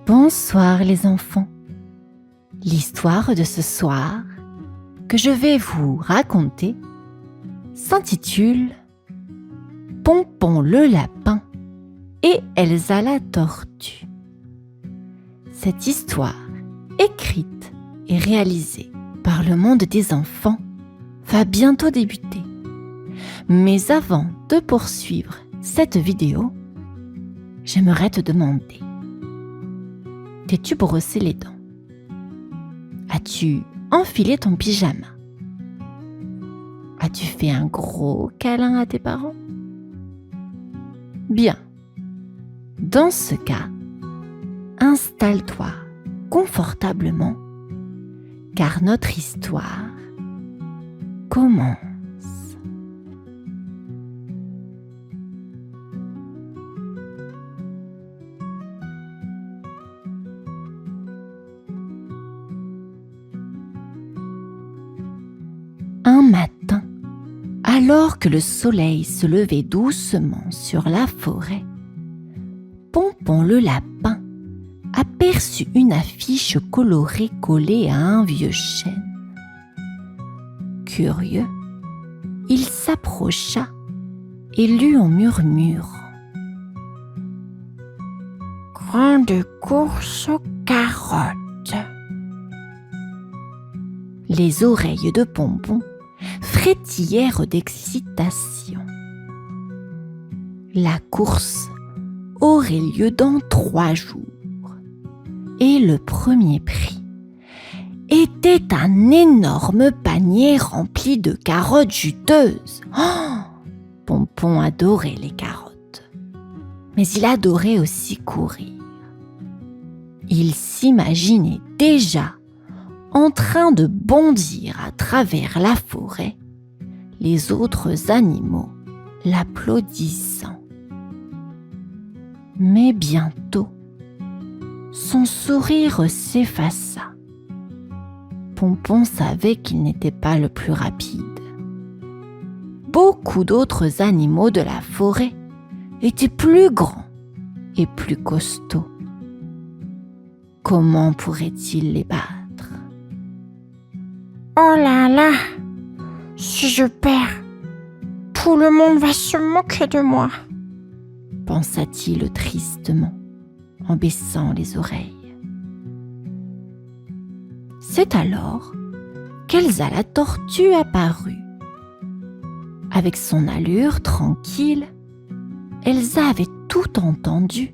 Bonsoir les enfants. L'histoire de ce soir que je vais vous raconter s'intitule Pompon le lapin et Elsa la tortue. Cette histoire, écrite et réalisée par le monde des enfants, va bientôt débuter. Mais avant de poursuivre cette vidéo, j'aimerais te demander: t'es-tu brossé les dents? As-tu enfilé ton pyjama? As-tu fait un gros câlin à tes parents? Bien. Dans ce cas, installe-toi confortablement, car notre histoire commence. Un matin, alors que le soleil se levait doucement sur la forêt, Pompon le lapin aperçut une affiche colorée collée à un vieux chêne. Curieux, il s'approcha et lut en murmurant: « Grande course aux carottes ». Les oreilles de Pompon frétillèrent d'excitation. La course aurait lieu dans 3 jours et le premier prix était un énorme panier rempli de carottes juteuses. Oh, Pompon adorait les carottes, mais il adorait aussi courir. Il s'imaginait déjà en train de bondir à travers la forêt, les autres animaux l'applaudissant. Mais bientôt, son sourire s'effaça. Pompon savait qu'il n'était pas le plus rapide. Beaucoup d'autres animaux de la forêt étaient plus grands et plus costauds. Comment pourrait-il les battre? Oh là là, si je perds, tout le monde va se moquer de moi, pensa-t-il tristement en baissant les oreilles. C'est alors qu'Elsa la tortue apparut. Avec son allure tranquille, Elsa avait tout entendu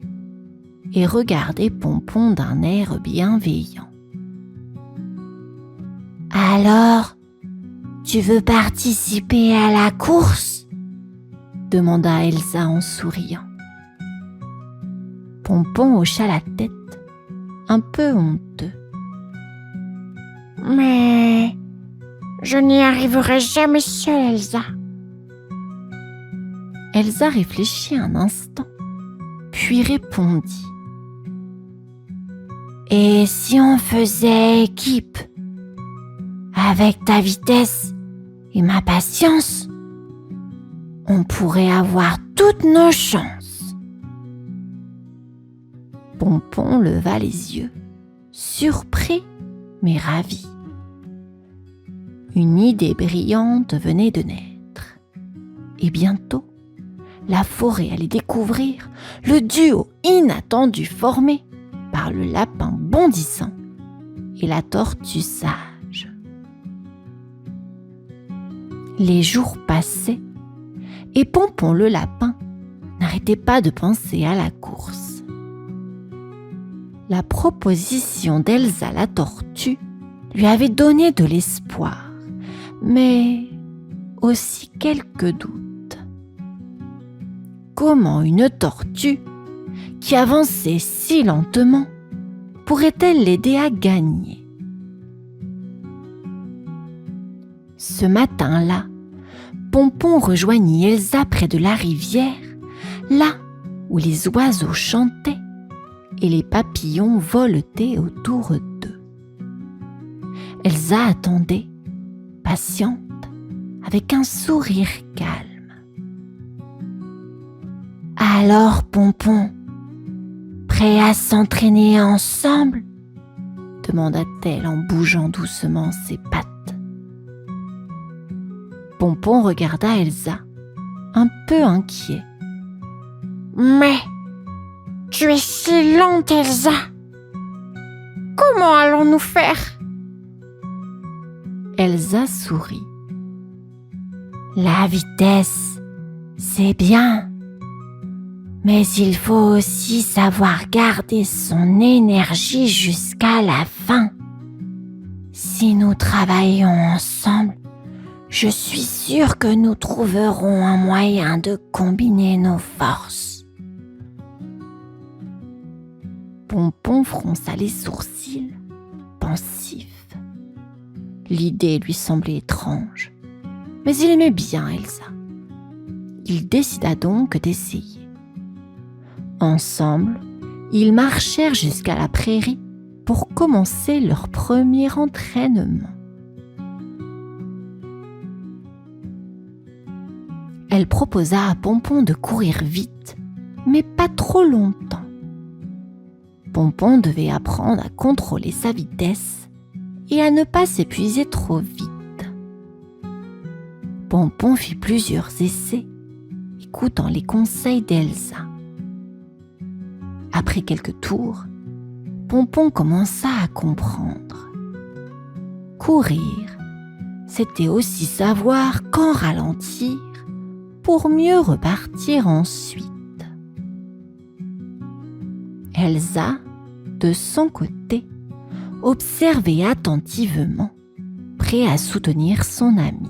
et regardait Pompon d'un air bienveillant. « Alors, tu veux participer à la course ?» demanda Elsa en souriant. Pompon hocha la tête, un peu honteux. « Mais je n'y arriverai jamais seule, Elsa. » Elsa réfléchit un instant, puis répondit: « Et si on faisait équipe? Avec ta vitesse et ma patience, on pourrait avoir toutes nos chances. » Pompon leva les yeux, surpris mais ravi. Une idée brillante venait de naître, et bientôt, la forêt allait découvrir le duo inattendu formé par le lapin bondissant et la tortue sage. Les jours passaient et Pompon le lapin n'arrêtait pas de penser à la course. La proposition d'Elsa la tortue lui avait donné de l'espoir, mais aussi quelques doutes. Comment une tortue, qui avançait si lentement, pourrait-elle l'aider à gagner? Ce matin-là, Pompon rejoignit Elsa près de la rivière, là où les oiseaux chantaient et les papillons voletaient autour d'eux. Elsa attendait, patiente, avec un sourire calme. « Alors, Pompon, Prêts à s'entraîner ensemble ? Demanda-t-elle en bougeant doucement ses pattes. Pompon regarda Elsa, un peu inquiet. Mais tu es si lente, Elsa. Comment allons-nous faire ? Elsa sourit. La vitesse, c'est bien. Mais il faut aussi savoir garder son énergie jusqu'à la fin. Si nous travaillons ensemble, je suis sûre que nous trouverons un moyen de combiner nos forces. Pompon fronça les sourcils, pensif. L'idée lui semblait étrange, mais il aimait bien Elsa. Il décida donc d'essayer. Ensemble, ils marchèrent jusqu'à la prairie pour commencer leur premier entraînement. Elle proposa à Pompon de courir vite, mais pas trop longtemps. Pompon devait apprendre à contrôler sa vitesse et à ne pas s'épuiser trop vite. Pompon fit plusieurs essais, écoutant les conseils d'Elsa. Après quelques tours, Pompon commença à comprendre. Courir, c'était aussi savoir quand ralentir pour mieux repartir ensuite. Elsa, de son côté, observait attentivement, prêt à soutenir son ami.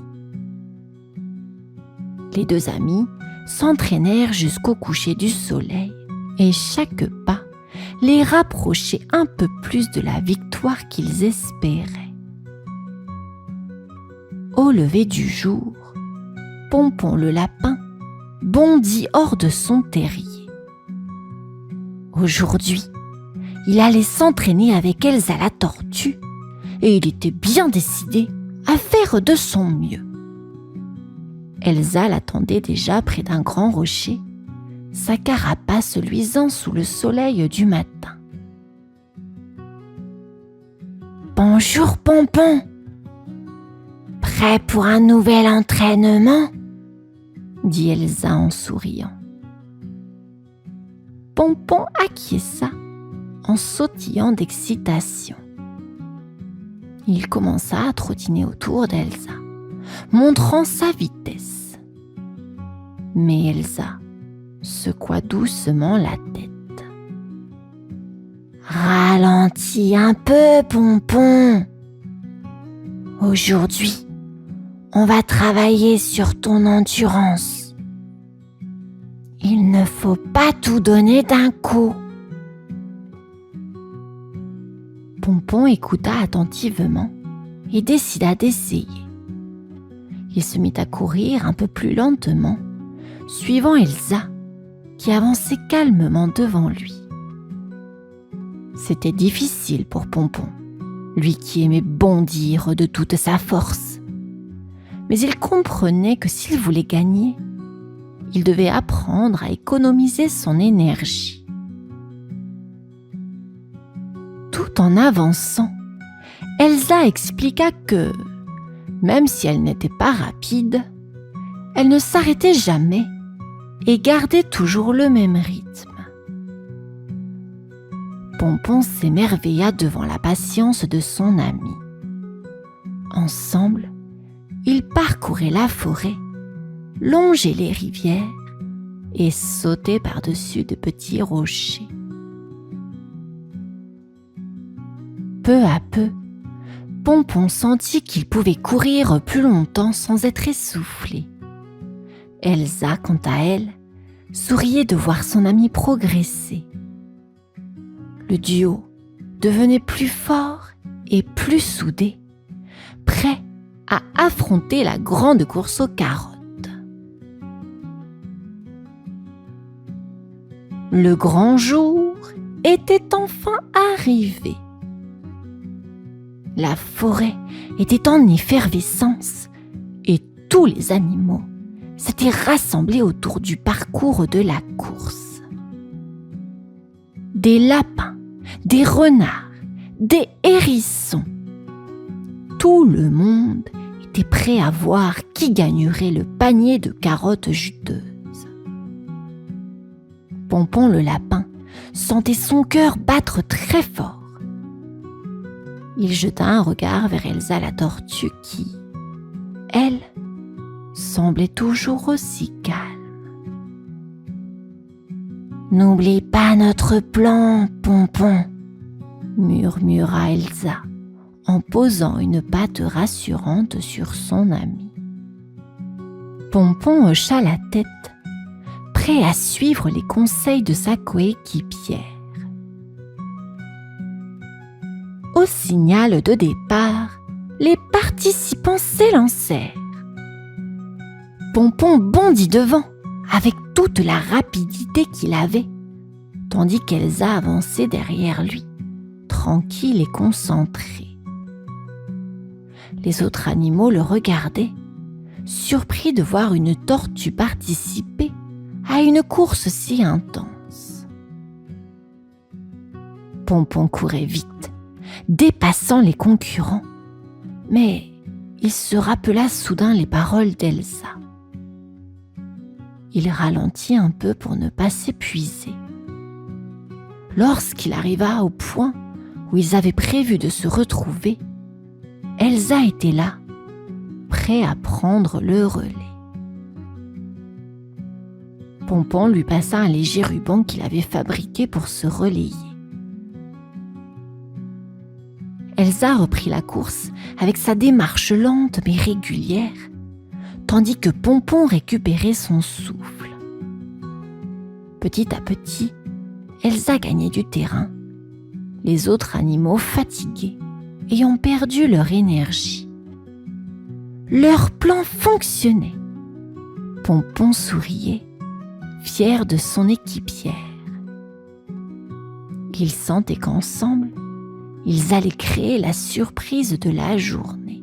Les deux amis s'entraînèrent jusqu'au coucher du soleil et chaque pas les rapprochait un peu plus de la victoire qu'ils espéraient. Au lever du jour, Pompon le lapin bondit hors de son terrier. Aujourd'hui, il allait s'entraîner avec Elsa la tortue et il était bien décidé à faire de son mieux. Elsa l'attendait déjà près d'un grand rocher, sa carapace luisant sous le soleil du matin. « Bonjour Pompon, prêt pour un nouvel entraînement ?» dit Elsa en souriant. Pompon acquiesça en sautillant d'excitation. Il commença à trottiner autour d'Elsa, montrant sa vitesse. Mais Elsa secoua doucement la tête. « Ralentis un peu, Pompon. Aujourd'hui, on va travailler sur ton endurance. Il ne faut pas tout donner d'un coup. » Pompon écouta attentivement et décida d'essayer. Il se mit à courir un peu plus lentement, suivant Elsa, qui avançait calmement devant lui. C'était difficile pour Pompon, lui qui aimait bondir de toute sa force. Mais il comprenait que s'il voulait gagner, il devait apprendre à économiser son énergie. Tout en avançant, Elsa expliqua que, même si elle n'était pas rapide, elle ne s'arrêtait jamais et gardait toujours le même rythme. Pompon s'émerveilla devant la patience de son ami. Ensemble, ils parcouraient la forêt, longeaient les rivières et sautaient par-dessus de petits rochers. Peu à peu, Pompon sentit qu'il pouvait courir plus longtemps sans être essoufflé. Elsa, quant à elle, souriait de voir son ami progresser. Le duo devenait plus fort et plus soudé, prêt à affronter la grande course aux carottes. Le grand jour était enfin arrivé. La forêt était en effervescence et tous les animaux s'étaient rassemblés autour du parcours de la course. des lapins, des renards, des hérissons. Tout le monde était prêt à voir qui gagnerait le panier de carottes juteuses. Pompon le lapin sentait son cœur battre très fort. Il jeta un regard vers Elsa la tortue qui, elle, semblait toujours aussi calme. « N'oublie pas notre plan, Pompon !» murmura Elsa en posant une patte rassurante sur son ami. Pompon hocha la tête, prêt à suivre les conseils de sa coéquipière. Au signal de départ, les participants s'élancèrent. Pompon bondit devant avec toute la rapidité qu'il avait, tandis qu'Elsa avançait derrière lui, tranquille et concentrée. Les autres animaux le regardaient, surpris de voir une tortue participer à une course si intense. Pompon courait vite, dépassant les concurrents, mais il se rappela soudain les paroles d'Elsa. Il ralentit un peu pour ne pas s'épuiser. Lorsqu'il arriva au point où ils avaient prévu de se retrouver, Elsa était là, prêt à prendre le relais. Pompon lui passa un léger ruban qu'il avait fabriqué pour se relayer. Elsa reprit la course avec sa démarche lente mais régulière, tandis que Pompon récupérait son souffle. Petit à petit, Elsa gagnait du terrain, les autres animaux fatigués, ayant perdu leur énergie. Leur plan fonctionnait. Pompon souriait, fier de son équipière. Ils sentaient qu'ensemble, ils allaient créer la surprise de la journée.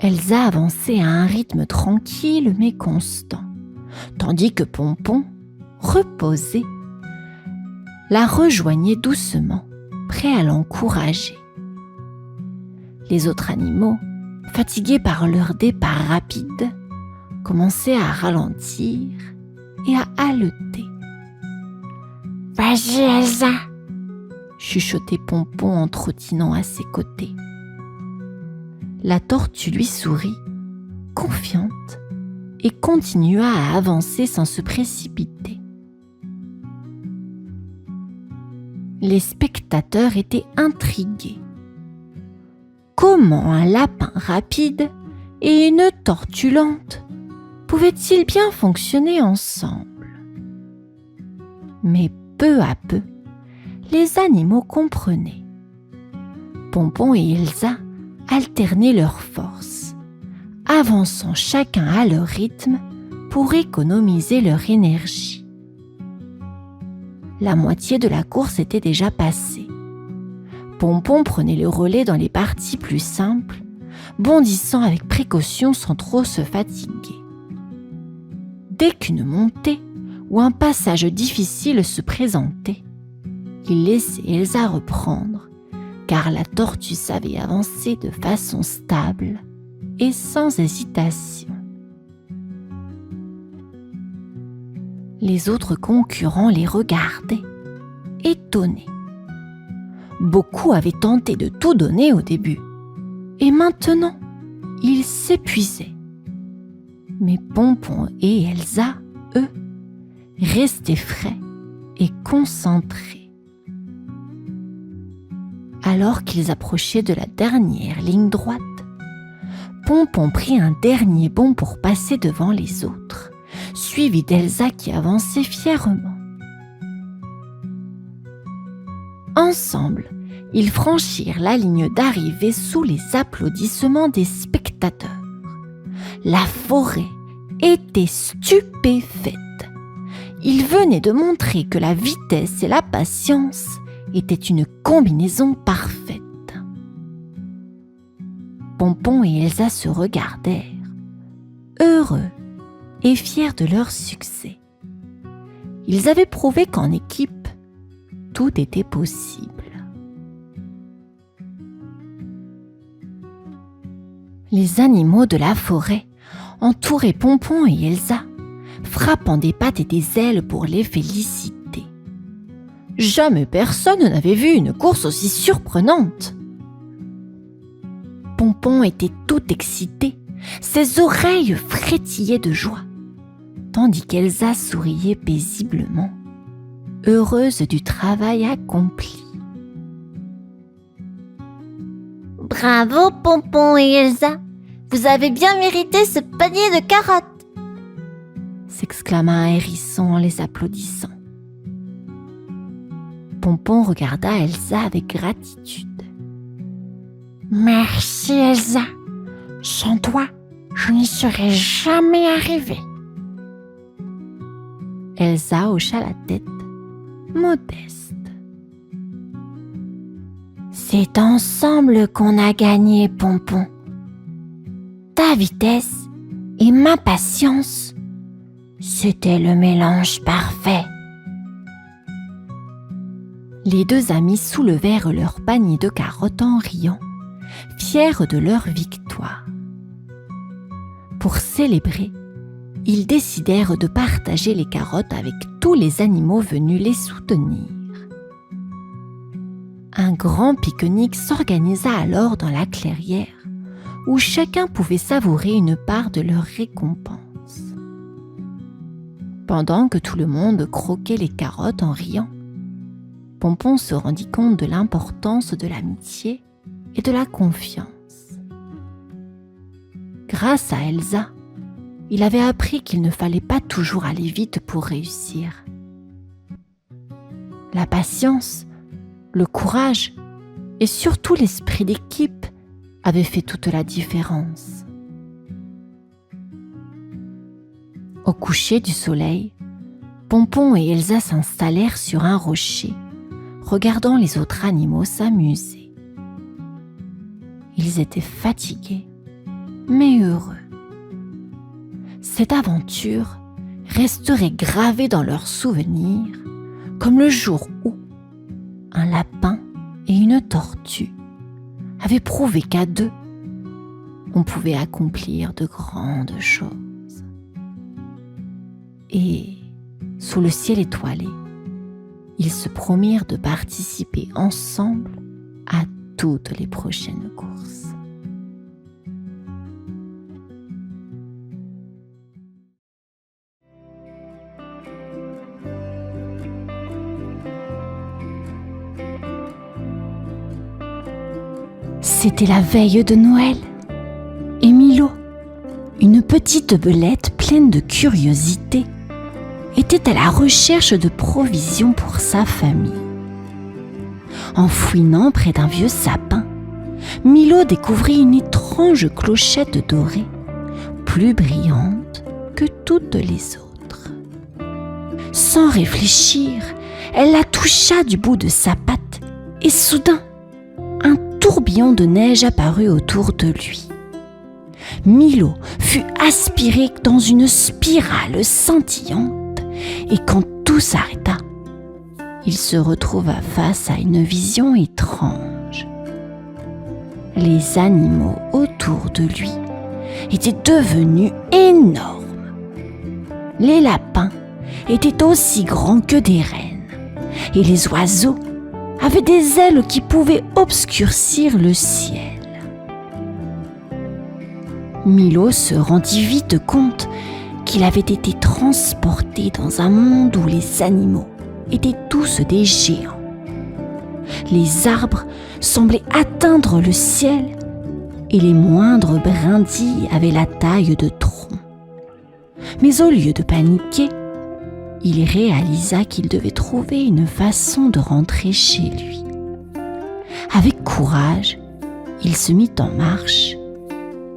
Elsa avançait à un rythme tranquille mais constant, tandis que Pompon, reposé, la rejoignait doucement, prêt à l'encourager. Les autres animaux, fatigués par leur départ rapide, commençaient à ralentir et à haleter. « Vas-y, Elsa !» chuchotait Pompon en trottinant à ses côtés. La tortue lui sourit, confiante, et continua à avancer sans se précipiter. Les spectateurs étaient intrigués. Comment un lapin rapide et une tortue lente pouvaient-ils bien fonctionner ensemble? Mais peu à peu, les animaux comprenaient. Pompon et Elsa alternaient leurs forces, avançant chacun à leur rythme pour économiser leur énergie. La moitié de la course était déjà passée. Pompon prenait le relais dans les parties plus simples, bondissant avec précaution sans trop se fatiguer. Dès qu'une montée ou un passage difficile se présentait, il laissait Elsa reprendre, car la tortue savait avancer de façon stable et sans hésitation. Les autres concurrents les regardaient, étonnés. Beaucoup avaient tenté de tout donner au début, et maintenant, ils s'épuisaient. Mais Pompon et Elsa, eux, restaient frais et concentrés. Alors qu'ils approchaient de la dernière ligne droite, Pompon prit un dernier bond pour passer devant les autres, suivi d'Elsa qui avançait fièrement. Ensemble, ils franchirent la ligne d'arrivée sous les applaudissements des spectateurs. La forêt était stupéfaite. Ils venaient de montrer que la vitesse et la patience étaient une combinaison parfaite. Pompon et Elsa se regardèrent, heureux et fiers de leur succès. Ils avaient prouvé qu'en équipe, tout était possible. Les animaux de la forêt entouraient Pompon et Elsa, frappant des pattes et des ailes pour les féliciter. Jamais personne n'avait vu une course aussi surprenante. Pompon était tout excité, ses oreilles frétillaient de joie, tandis qu'Elsa souriait paisiblement, heureuse du travail accompli. Bravo Pompon et Elsa, vous avez bien mérité ce panier de carottes, s'exclama un hérisson en les applaudissant. Pompon regarda Elsa avec gratitude. Merci Elsa. Sans toi, je n'y serais jamais arrivée. Elsa hocha la tête, modeste. C'est ensemble qu'on a gagné, Pompon. Ta vitesse et ma patience, c'était le mélange parfait. Les deux amis soulevèrent leur panier de carottes en riant, fiers de leur victoire. Pour célébrer, ils décidèrent de partager les carottes avec tous les animaux venus les soutenir. Un grand pique-nique s'organisa alors dans la clairière, où chacun pouvait savourer une part de leur récompense. Pendant que tout le monde croquait les carottes en riant, Pompon se rendit compte de l'importance de l'amitié et de la confiance. Grâce à Elsa, il avait appris qu'il ne fallait pas toujours aller vite pour réussir. La patience, le courage et surtout l'esprit d'équipe avaient fait toute la différence. Au coucher du soleil, Pompon et Elsa s'installèrent sur un rocher, regardant les autres animaux s'amuser. Ils étaient fatigués, mais heureux. Cette aventure resterait gravée dans leurs souvenirs comme le jour où un lapin et une tortue avaient prouvé qu'à deux, on pouvait accomplir de grandes choses. Et, sous le ciel étoilé, ils se promirent de participer ensemble à toutes les prochaines courses. C'était la veille de Noël, et Milo, une petite belette pleine de curiosité, était à la recherche de provisions pour sa famille. En fouinant près d'un vieux sapin, Milo découvrit une étrange clochette dorée, plus brillante que toutes les autres. Sans réfléchir, elle la toucha du bout de sa patte, et soudain, un tourbillon de neige apparut autour de lui. Milo fut aspiré dans une spirale scintillante et quand tout s'arrêta, il se retrouva face à une vision étrange. Les animaux autour de lui étaient devenus énormes. Les lapins étaient aussi grands que des rennes et les oiseaux avaient des ailes qui pouvaient obscurcir le ciel. Milo se rendit vite compte qu'il avait été transporté dans un monde où les animaux étaient tous des géants. Les arbres semblaient atteindre le ciel et les moindres brindilles avaient la taille de troncs. Mais au lieu de paniquer, il réalisa qu'il devait trouver une façon de rentrer chez lui. Avec courage, il se mit en marche,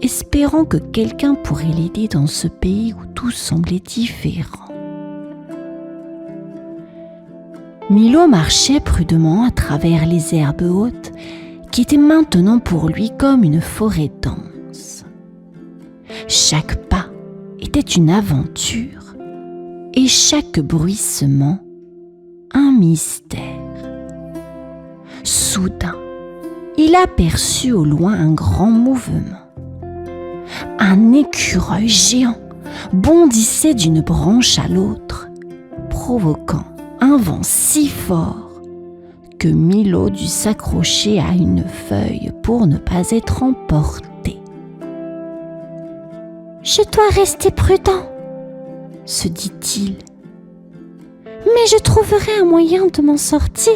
espérant que quelqu'un pourrait l'aider dans ce pays où tout semblait différent. Milo marchait prudemment à travers les herbes hautes qui étaient maintenant pour lui comme une forêt dense. Chaque pas était une aventure et chaque bruissement un mystère. Soudain, il aperçut au loin un grand mouvement. Un écureuil géant bondissait d'une branche à l'autre, provoquant un vent si fort que Milo dut s'accrocher à une feuille pour ne pas être emporté. « Je dois rester prudent, » se dit-il. « Mais je trouverai un moyen de m'en sortir. »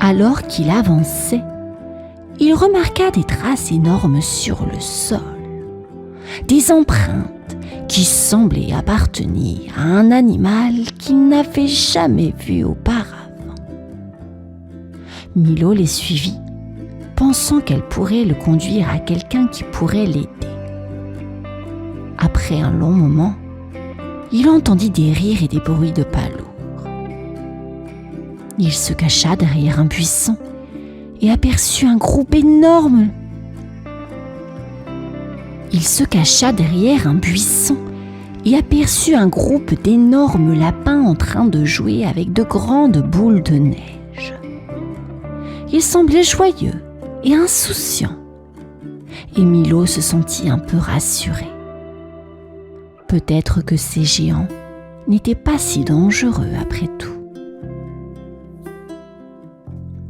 Alors qu'il avançait, il remarqua des traces énormes sur le sol, des empreintes qui semblaient appartenir à un animal qu'il n'avait jamais vu auparavant. Milo les suivit, pensant qu'elle pourrait le conduire à quelqu'un qui pourrait l'aider. Après un long moment, il entendit des rires et des bruits de pas lourds. Il se cacha derrière un buisson et aperçut un groupe énorme. d'énormes lapins en train de jouer avec de grandes boules de neige. Ils semblaient joyeux et insouciants, et Milo se sentit un peu rassuré. Peut-être que ces géants n'étaient pas si dangereux après tout.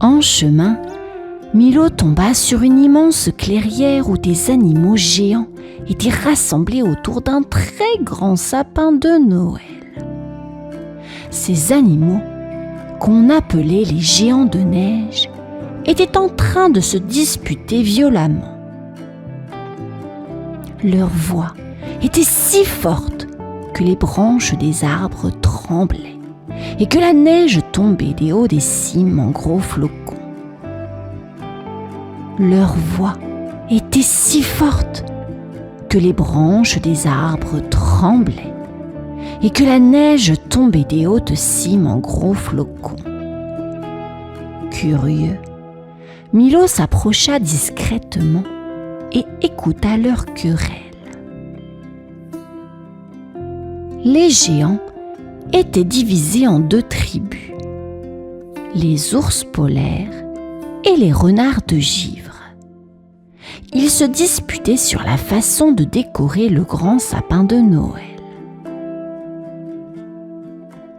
En chemin, Milo tomba sur une immense clairière où des animaux géants étaient rassemblés autour d'un très grand sapin de Noël. Ces animaux, qu'on appelait les géants de neige, étaient en train de se disputer violemment. Leur voix était si forte que les branches des arbres tremblaient et que la neige tombait des hauts des cimes en gros flocons. Leur voix était si forte que les branches des arbres tremblaient et que la neige tombait des hautes cimes en gros flocons. Curieux, Milo s'approcha discrètement et écouta leur querelle. Les géants étaient divisés en 2 tribus, les ours polaires et les renards de givre. Ils se disputaient sur la façon de décorer le grand sapin de Noël.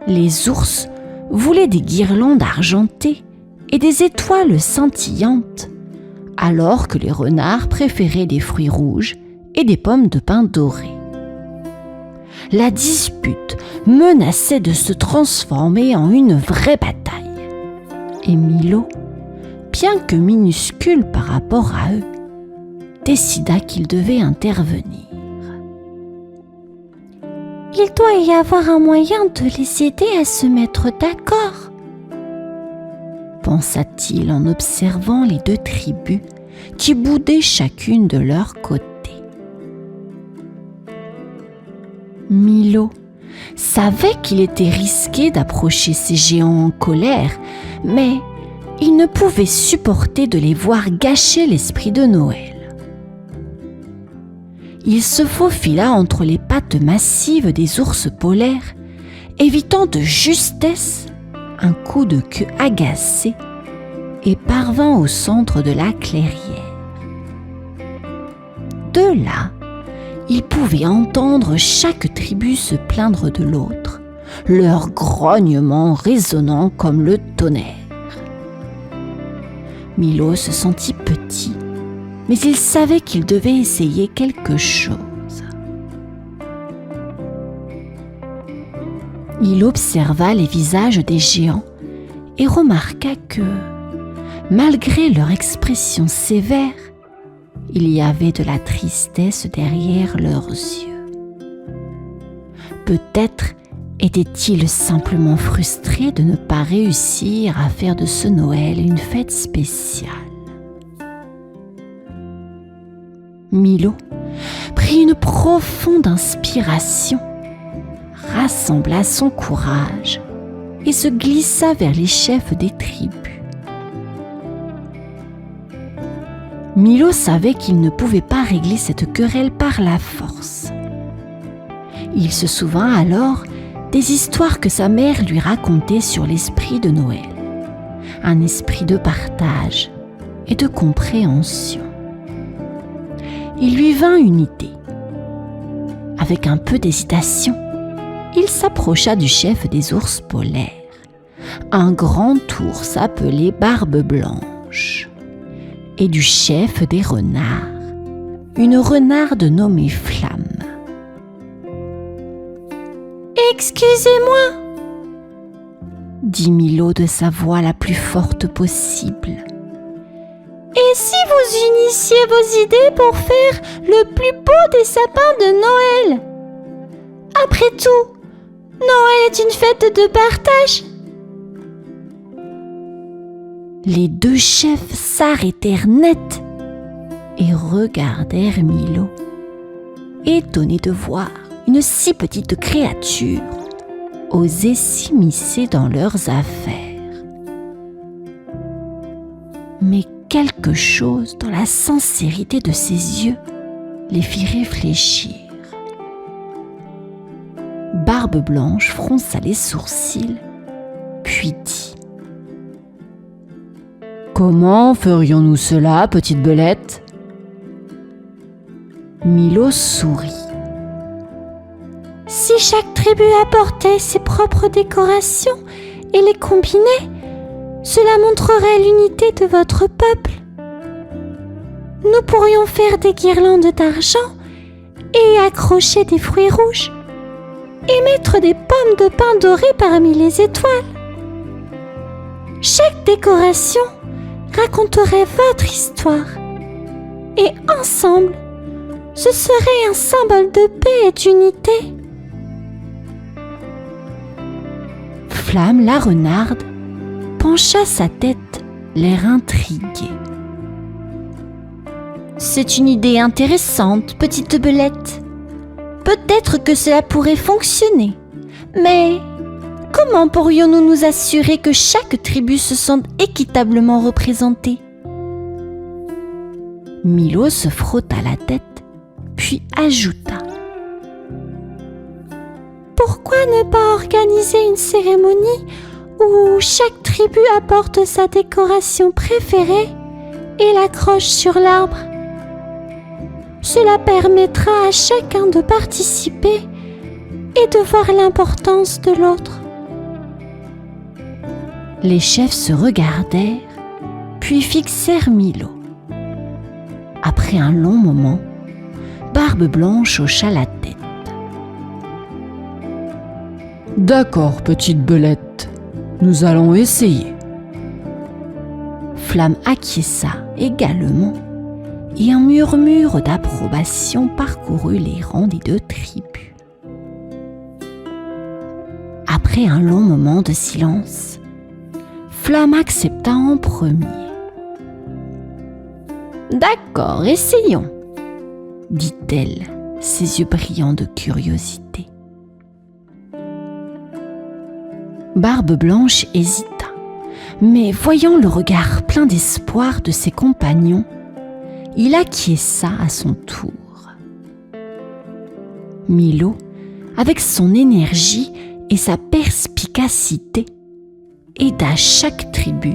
Les ours voulaient des guirlandes argentées et des étoiles scintillantes, alors que les renards préféraient des fruits rouges et des pommes de pin dorées. La dispute menaçait de se transformer en une vraie bataille. Et Milo, bien que minuscule par rapport à eux, décida qu'il devait intervenir. Il doit y avoir un moyen de les aider à se mettre d'accord, pensa-t-il en observant les 2 tribus qui boudaient chacune de leur côté. Milo savait qu'il était risqué d'approcher ces géants en colère, mais il ne pouvait supporter de les voir gâcher l'esprit de Noël. Il se faufila entre les pattes massives des ours polaires, évitant de justesse un coup de queue agacé, et parvint au centre de la clairière. De là, il pouvait entendre chaque tribu se plaindre de l'autre, leur grognement résonnant comme le tonnerre. Milo se sentit petit, mais il savait qu'il devait essayer quelque chose. Il observa les visages des géants et remarqua que, malgré leur expression sévère, il y avait de la tristesse derrière leurs yeux. Peut-être étaient-ils simplement frustrés de ne pas réussir à faire de ce Noël une fête spéciale. Milo prit une profonde inspiration, rassembla son courage et se glissa vers les chefs des tribus. Milo savait qu'il ne pouvait pas régler cette querelle par la force. Il se souvint alors des histoires que sa mère lui racontait sur l'esprit de Noël, un esprit de partage et de compréhension. Il lui vint une idée. Avec un peu d'hésitation, il s'approcha du chef des ours polaires, un grand ours appelé Barbe Blanche, et du chef des renards, une renarde nommée Flamme. « Excusez-moi » dit Milo de sa voix la plus forte possible. « Et si vous unissiez vos idées pour faire le plus beau des sapins de Noël ? Après tout, Noël est une fête de partage. » Les deux chefs s'arrêtèrent net et regardèrent Milo, étonnés de voir une si petite créature oser s'immiscer dans leurs affaires. Mais quelque chose dans la sincérité de ses yeux les fit réfléchir. Barbe Blanche fronça les sourcils, puis dit : « Comment ferions-nous cela, petite belette ? » Milo sourit. « Si chaque tribu apportait ses propres décorations et les combinait, cela montrerait l'unité de votre peuple. Nous pourrions faire des guirlandes d'argent et accrocher des fruits rouges et mettre des pommes de pin dorées parmi les étoiles. Chaque décoration raconterait votre histoire et ensemble, ce serait un symbole de paix et d'unité. » Flamme, la renarde, pencha sa tête, l'air intrigué. « C'est une idée intéressante, petite belette. Peut-être que cela pourrait fonctionner. Mais comment pourrions-nous nous assurer que chaque tribu se sente équitablement représentée ? » Milo se frotta la tête, puis ajouta : « Pourquoi ne pas organiser une cérémonie où chaque tribu apporte sa décoration préférée et l'accroche sur l'arbre ? Cela permettra à chacun de participer et de voir l'importance de l'autre. » Les chefs se regardèrent, puis fixèrent Milo. Après un long moment, Barbe Blanche hocha la tête. « D'accord, petite belette, nous allons essayer. » Flamme acquiesça également, et un murmure d'approbation parcourut les rangs des deux tribus. Après un long moment de silence, Flamme accepta en premier. « D'accord, essayons, » dit-elle, ses yeux brillants de curiosité. Barbe Blanche hésita, mais voyant le regard plein d'espoir de ses compagnons, il acquiesça à son tour. Milo, avec son énergie et sa perspicacité, aida chaque tribu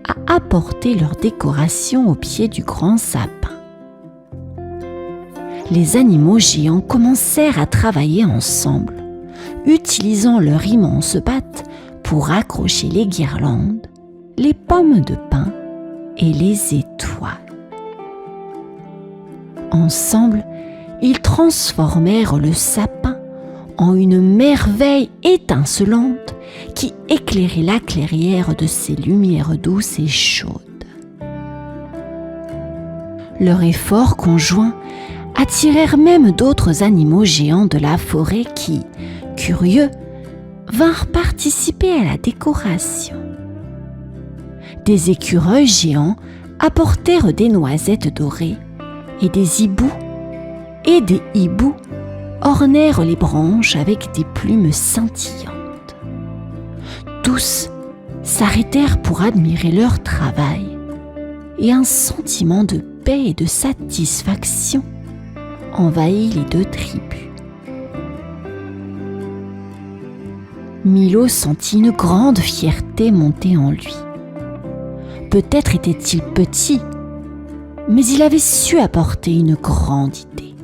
à apporter leur décoration au pied du grand sapin. Les animaux géants commencèrent à travailler ensemble, utilisant leurs immenses pattes pour accrocher les guirlandes, les pommes de pin et les étoiles. Ensemble, ils transformèrent le sapin en une merveille étincelante qui éclairait la clairière de ses lumières douces et chaudes. Leur effort conjoint attirèrent même d'autres animaux géants de la forêt qui, curieux, vinrent participer à la décoration. Des écureuils géants apportèrent des noisettes dorées et des hiboux ornèrent les branches avec des plumes scintillantes. Tous s'arrêtèrent pour admirer leur travail et un sentiment de paix et de satisfaction envahit les deux tribus. Milo sentit une grande fierté monter en lui. Peut-être était-il petit, mais il avait su apporter une grande idée.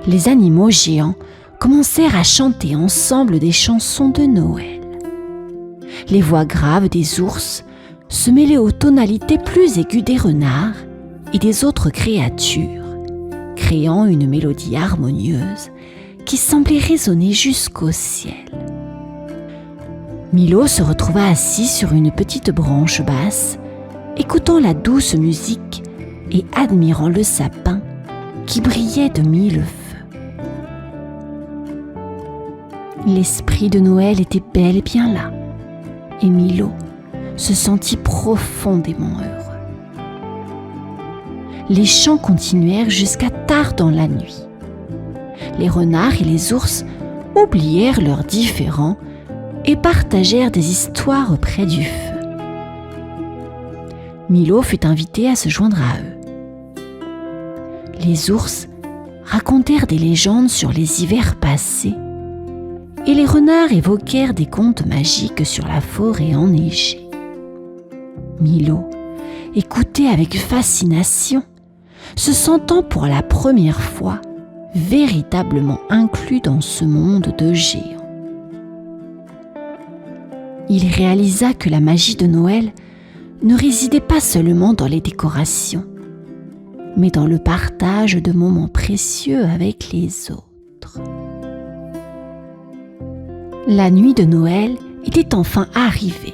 Les animaux géants commencèrent à chanter ensemble des chansons de Noël. Les voix graves des ours se mêlaient aux tonalités plus aiguës des renards et des autres créatures, créant une mélodie harmonieuse qui semblait résonner jusqu'au ciel. Milo se retrouva assis sur une petite branche basse, écoutant la douce musique et admirant le sapin qui brillait de 1000 feux. L'esprit de Noël était bel et bien là, et Milo se sentit profondément heureux. Les chants continuèrent jusqu'à tard dans la nuit. Les renards et les ours oublièrent leurs différends et partagèrent des histoires près du feu. Milo fut invité à se joindre à eux. Les ours racontèrent des légendes sur les hivers passés et les renards évoquèrent des contes magiques sur la forêt enneigée. Milo écoutait avec fascination, se sentant pour la première fois véritablement inclus dans ce monde de géants. Il réalisa que la magie de Noël ne résidait pas seulement dans les décorations, mais dans le partage de moments précieux avec les autres. La nuit de Noël était enfin arrivée.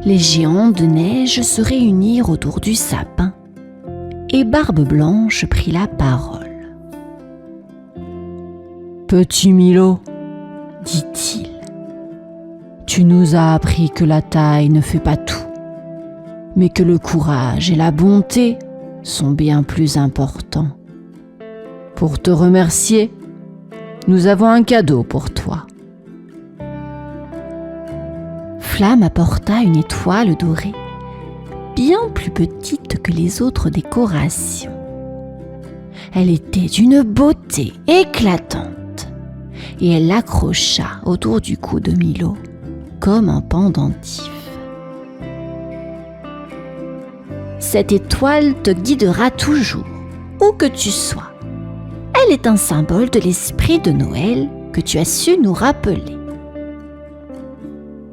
Les géants de neige se réunirent autour du sapin et Barbe Blanche prit la parole. « Petit Milo, dit-il, tu nous as appris que la taille ne fait pas tout, mais que le courage et la bonté sont bien plus importants. Pour te remercier, nous avons un cadeau pour toi. » Flamme apporta une étoile dorée, bien plus petite que les autres décorations. Elle était d'une beauté éclatante et elle l'accrocha autour du cou de Milo comme un pendentif. Cette étoile te guidera toujours, où que tu sois. Elle est un symbole de l'esprit de Noël que tu as su nous rappeler.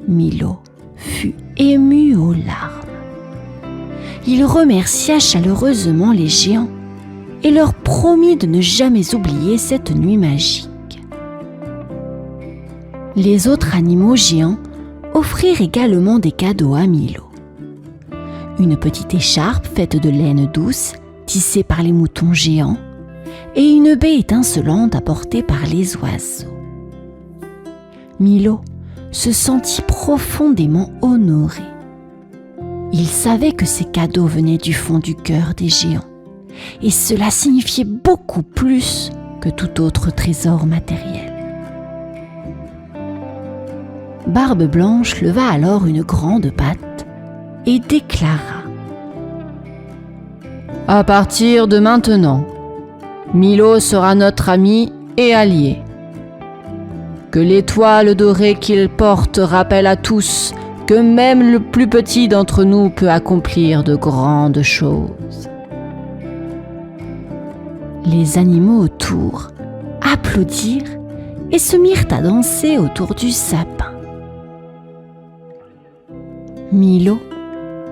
Milo fut ému aux larmes. Il remercia chaleureusement les géants et leur promit de ne jamais oublier cette nuit magique. Les autres animaux géants offrirent également des cadeaux à Milo. Une petite écharpe faite de laine douce tissée par les moutons géants et une baie étincelante apportée par les oiseaux. Milo se sentit profondément honoré. Il savait que ces cadeaux venaient du fond du cœur des géants et cela signifiait beaucoup plus que tout autre trésor matériel. Barbe Blanche leva alors une grande patte et déclara : « À partir de maintenant, Milo sera notre ami et allié. Que l'étoile dorée qu'il porte rappelle à tous que même le plus petit d'entre nous peut accomplir de grandes choses. » Les animaux autour applaudirent et se mirent à danser autour du sapin. Milo,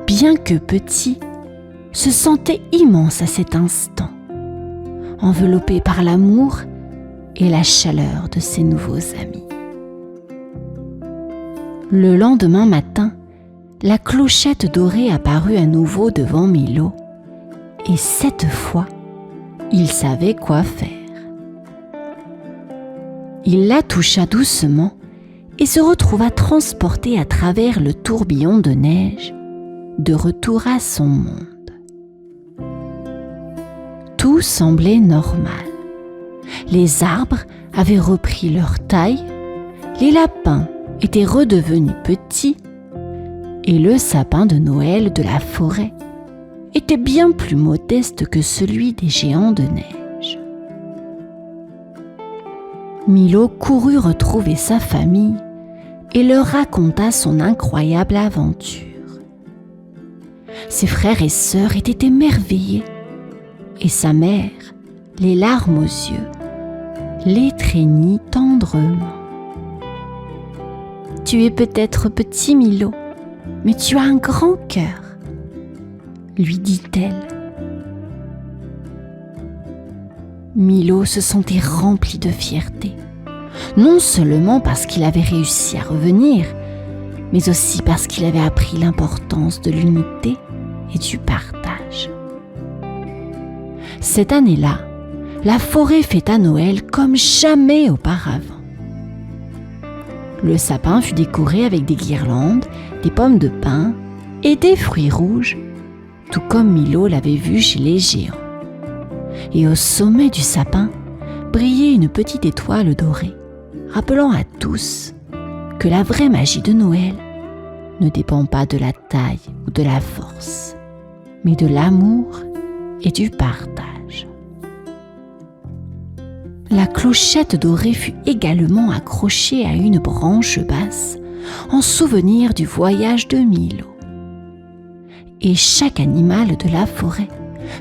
bien que petit, se sentait immense à cet instant, enveloppé par l'amour et la chaleur de ses nouveaux amis. Le lendemain matin, la clochette dorée apparut à nouveau devant Milo, et cette fois, il savait quoi faire. Il la toucha doucement et se retrouva transporté à travers le tourbillon de neige, de retour à son monde. Tout semblait normal. Les arbres avaient repris leur taille, les lapins étaient redevenus petits et le sapin de Noël de la forêt était bien plus modeste que celui des géants de neige. Milo courut retrouver sa famille et leur raconta son incroyable aventure. Ses frères et sœurs étaient émerveillés et sa mère, les larmes aux yeux, l'étreignit tendrement. « Tu es peut-être petit, Milo, mais tu as un grand cœur, » lui dit-elle. Milo se sentait rempli de fierté, non seulement parce qu'il avait réussi à revenir, mais aussi parce qu'il avait appris l'importance de l'unité et du partage. Cette année-là, la forêt fêta Noël comme jamais auparavant. Le sapin fut décoré avec des guirlandes, des pommes de pin et des fruits rouges, tout comme Milo l'avait vu chez les géants. Et au sommet du sapin brillait une petite étoile dorée, rappelant à tous que la vraie magie de Noël ne dépend pas de la taille ou de la force, mais de l'amour et du partage. La clochette dorée fut également accrochée à une branche basse en souvenir du voyage de Milo. Et chaque animal de la forêt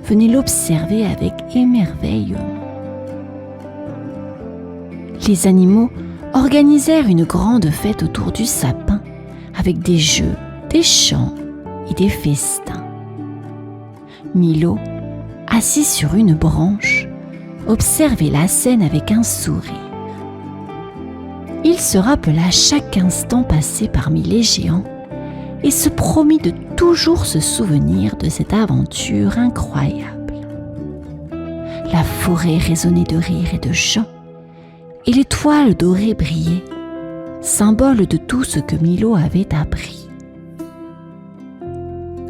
venait l'observer avec émerveillement. Les animaux organisèrent une grande fête autour du sapin avec des jeux, des chants et des festins. Milo, assis sur une branche, observait la scène avec un sourire. Il se rappela chaque instant passé parmi les géants et se promit de toujours se souvenir de cette aventure incroyable. La forêt résonnait de rires et de chants, et l'étoile dorée brillait, symbole de tout ce que Milo avait appris.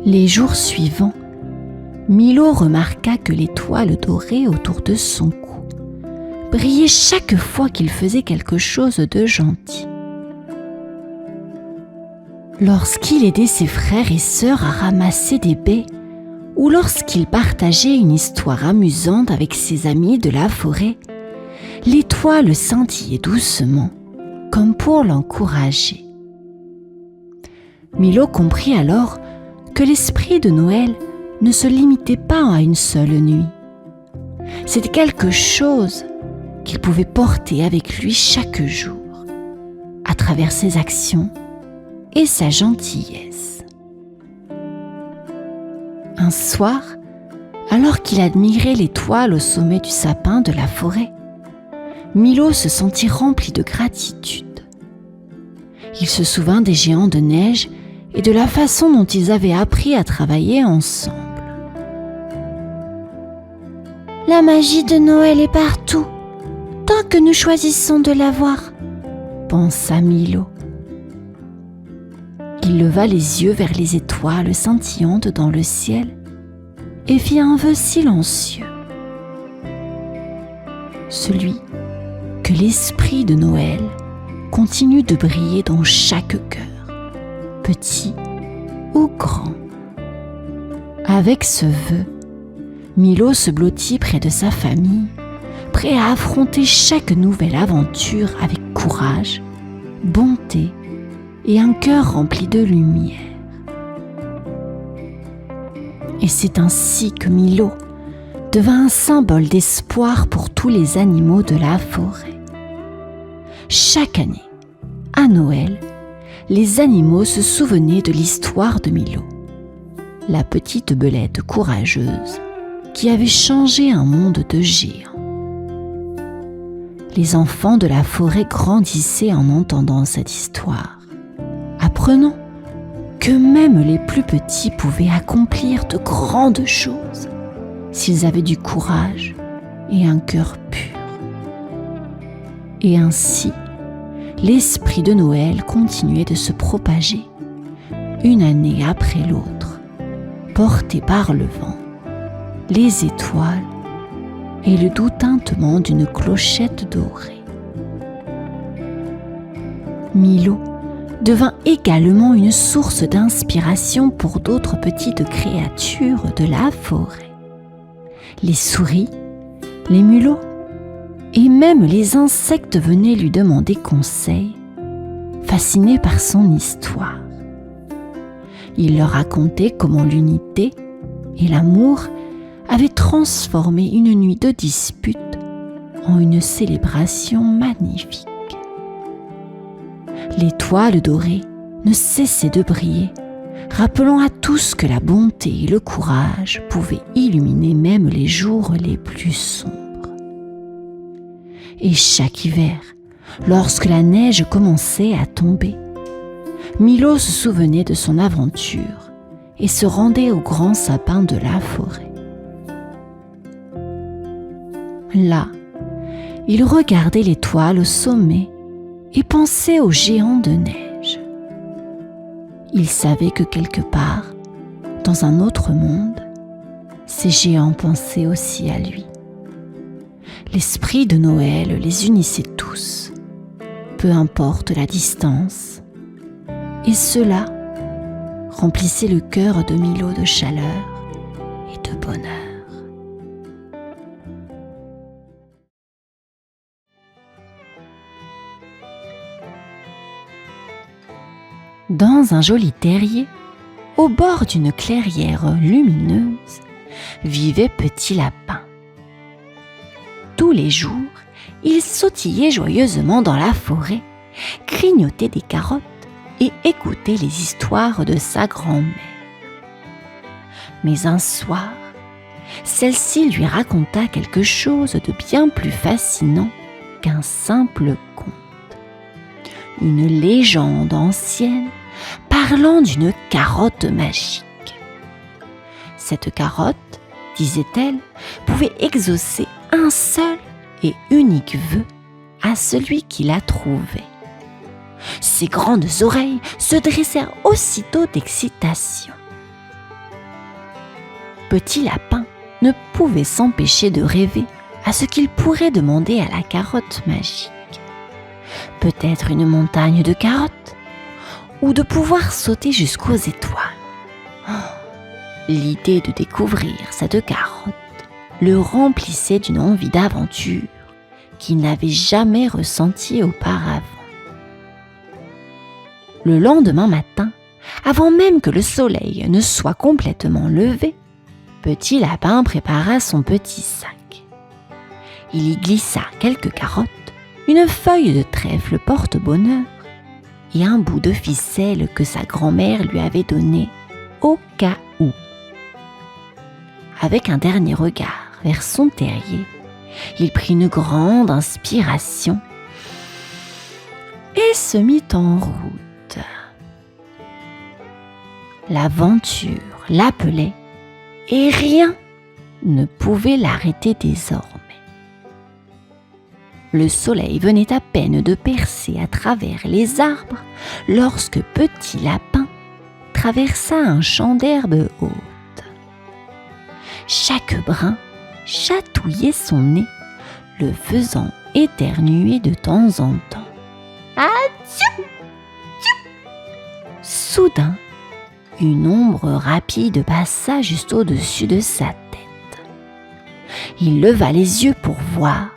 Les jours suivants, Milo remarqua que l'étoile dorée autour de son cou brillait chaque fois qu'il faisait quelque chose de gentil. Lorsqu'il aidait ses frères et sœurs à ramasser des baies ou lorsqu'il partageait une histoire amusante avec ses amis de la forêt, l'étoile scintillait doucement, comme pour l'encourager. Milo comprit alors que l'esprit de Noël ne se limitait pas à une seule nuit. C'était quelque chose qu'il pouvait porter avec lui chaque jour, à travers ses actions et sa gentillesse. Un soir, alors qu'il admirait l'étoile au sommet du sapin de la forêt, Milo se sentit rempli de gratitude. Il se souvint des géants de neige et de la façon dont ils avaient appris à travailler ensemble. La magie de Noël est partout, tant que nous choisissons de la voir, pensa Milo. Il leva les yeux vers les étoiles scintillantes dans le ciel et fit un vœu silencieux. Celui que l'esprit de Noël continue de briller dans chaque cœur, petit ou grand. Avec ce vœu, Milo se blottit près de sa famille, prêt à affronter chaque nouvelle aventure avec courage, bonté et un cœur rempli de lumière. Et c'est ainsi que Milo devint un symbole d'espoir pour tous les animaux de la forêt. Chaque année, à Noël, les animaux se souvenaient de l'histoire de Milo, la petite belette courageuse qui avait changé un monde de géants. Les enfants de la forêt grandissaient en entendant cette histoire, apprenant que même les plus petits pouvaient accomplir de grandes choses s'ils avaient du courage et un cœur pur. Et ainsi, l'esprit de Noël continuait de se propager, une année après l'autre, porté par le vent, les étoiles et le doux tintement d'une clochette dorée. Milo devint également une source d'inspiration pour d'autres petites créatures de la forêt. Les souris, les mulots, et même les insectes venaient lui demander conseil, fascinés par son histoire. Il leur racontait comment l'unité et l'amour avaient transformé une nuit de dispute en une célébration magnifique. L'étoile dorée ne cessait de briller, rappelant à tous que la bonté et le courage pouvaient illuminer même les jours les plus sombres. Et chaque hiver, lorsque la neige commençait à tomber, Milo se souvenait de son aventure et se rendait au grand sapin de la forêt. Là, il regardait l'étoile au sommet et pensait aux géants de neige. Il savait que quelque part, dans un autre monde, ces géants pensaient aussi à lui. L'esprit de Noël les unissait tous, peu importe la distance, et cela remplissait le cœur de Milo de chaleur et de bonheur. Dans un joli terrier, au bord d'une clairière lumineuse, vivait Petit Lapin. Tous les jours, il sautillait joyeusement dans la forêt, grignotait des carottes et écoutait les histoires de sa grand-mère. Mais un soir, celle-ci lui raconta quelque chose de bien plus fascinant qu'un simple conte. Une légende ancienne parlant d'une carotte magique. Cette carotte, disait-elle, pouvait exaucer un seul et unique vœu à celui qui la trouvait. Ses grandes oreilles se dressèrent aussitôt d'excitation. Petit Lapin ne pouvait s'empêcher de rêver à ce qu'il pourrait demander à la carotte magique. Peut-être une montagne de carottes, ou de pouvoir sauter jusqu'aux étoiles. L'idée de découvrir cette carotte le remplissait d'une envie d'aventure qu'il n'avait jamais ressentie auparavant. Le lendemain matin, avant même que le soleil ne soit complètement levé, Petit Lapin prépara son petit sac. Il y glissa quelques carottes, une feuille de trèfle porte-bonheur et un bout de ficelle que sa grand-mère lui avait donné au cas où. Avec un dernier regard vers son terrier, il prit une grande inspiration et se mit en route. L'aventure l'appelait et rien ne pouvait l'arrêter désormais. Le soleil venait à peine de percer à travers les arbres lorsque Petit Lapin traversa un champ d'herbe haute. Chaque brin chatouillait son nez, le faisant éternuer de temps en temps. Atchou! Soudain, une ombre rapide passa juste au-dessus de sa tête. Il leva les yeux pour voir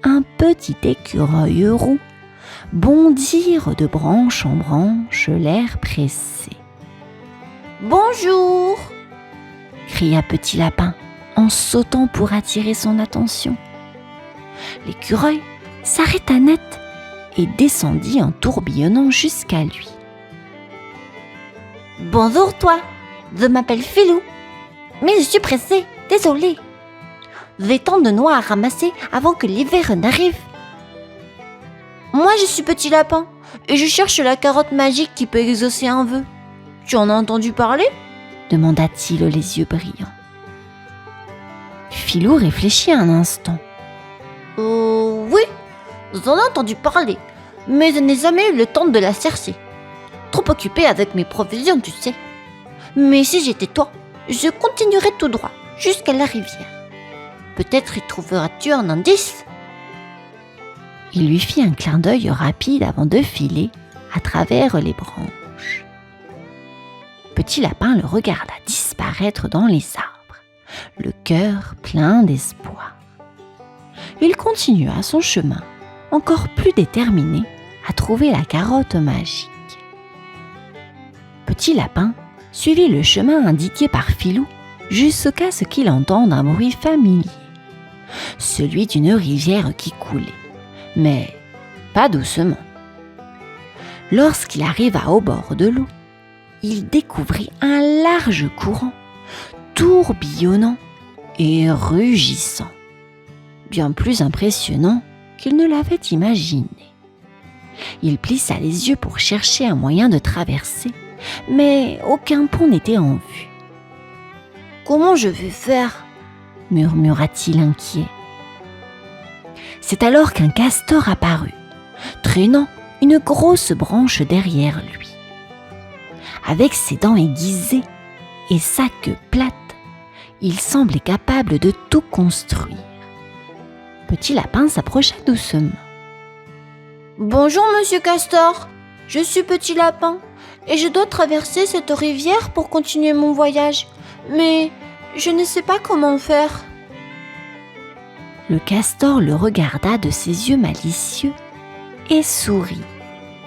un petit écureuil roux bondir de branche en branche, l'air pressé. « Bonjour !» cria Petit Lapin en sautant pour attirer son attention. L'écureuil s'arrêta net et descendit en tourbillonnant jusqu'à lui. « Bonjour toi, je m'appelle Filou, mais je suis pressé, désolé. J'ai tant de noix à ramasser avant que l'hiver n'arrive. » « Moi, je suis Petit Lapin et je cherche la carotte magique qui peut exaucer un vœu. Tu en as entendu parler ?» demanda-t-il les yeux brillants. Filou réfléchit un instant. « Oui, j'en ai entendu parler, mais je n'ai jamais eu le temps de la chercher. Trop occupé avec mes provisions, tu sais. Mais si j'étais toi, je continuerais tout droit jusqu'à la rivière. Peut-être y trouveras-tu un indice. » Il lui fit un clin d'œil rapide avant de filer à travers les branches. Petit Lapin le regarda disparaître dans les arbres, le cœur plein d'espoir. il continua son chemin, encore plus déterminé à trouver la carotte magique. Petit Lapin suivit le chemin indiqué par Filou jusqu'à ce qu'il entende un bruit familier, celui d'une rivière qui coulait, mais pas doucement. Lorsqu'il arriva au bord de l'eau, il découvrit un large courant, tourbillonnant et rugissant, bien plus impressionnant qu'il ne l'avait imaginé. Il plissa les yeux pour chercher un moyen de traverser, mais aucun pont n'était en vue. « Comment je vais faire ?» murmura-t-il inquiet. C'est alors qu'un castor apparut, traînant une grosse branche derrière lui. Avec ses dents aiguisées et sa queue plate, il semblait capable de tout construire. Petit Lapin s'approcha doucement. « Bonjour, monsieur Castor, je suis Petit Lapin et je dois traverser cette rivière pour continuer mon voyage, mais je ne sais pas comment faire. » Le castor le regarda de ses yeux malicieux et sourit.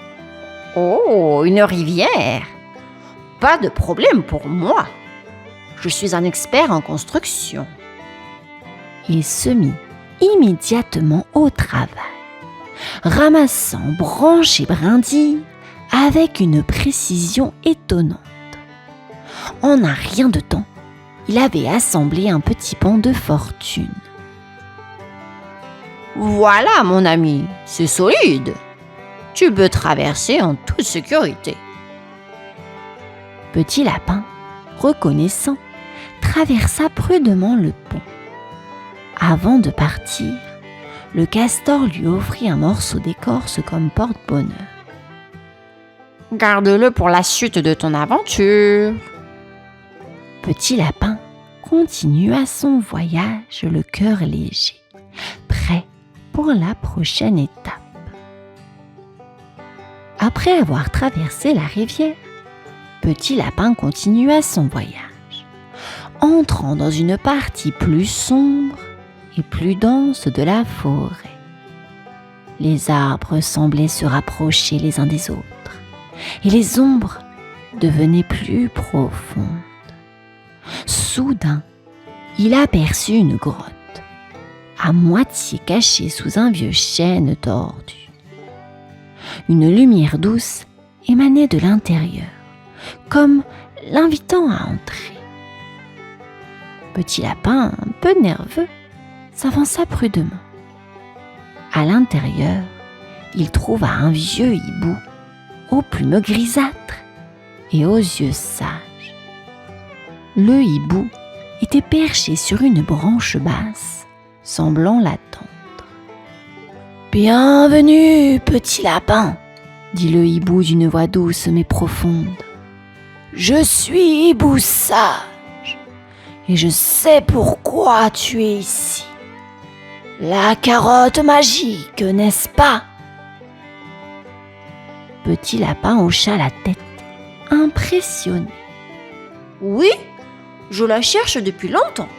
« Oh, une rivière! Pas de problème pour moi. Je suis un expert en construction. » Il se mit immédiatement au travail, ramassant branches et brindilles avec une précision étonnante. En un rien de temps, il avait assemblé un petit pont de fortune. « Voilà, mon ami, c'est solide. Tu peux traverser en toute sécurité. » Petit Lapin, reconnaissant, traversa prudemment le pont. Avant de partir, le castor lui offrit un morceau d'écorce comme porte-bonheur. « Garde-le pour la suite de ton aventure. » Petit Lapin continua son voyage le cœur léger, prêt pour la prochaine étape. Après avoir traversé la rivière, Petit Lapin continua son voyage, entrant dans une partie plus sombre et plus dense de la forêt. Les arbres semblaient se rapprocher les uns des autres, et les ombres devenaient plus profondes. Soudain, il aperçut une grotte, à moitié cachée sous un vieux chêne tordu. Une lumière douce émanait de l'intérieur, comme l'invitant à entrer. Petit Lapin, un peu nerveux, s'avança prudemment. À l'intérieur, il trouva un vieux hibou aux plumes grisâtres et aux yeux sages. Le hibou était perché sur une branche basse, semblant l'attendre. « Bienvenue, Petit Lapin !» dit le hibou d'une voix douce mais profonde. « Je suis hibou sage et je sais pourquoi tu es ici. La carotte magique, n'est-ce pas ?» Petit Lapin hocha la tête, impressionné. « Oui, je la cherche depuis longtemps.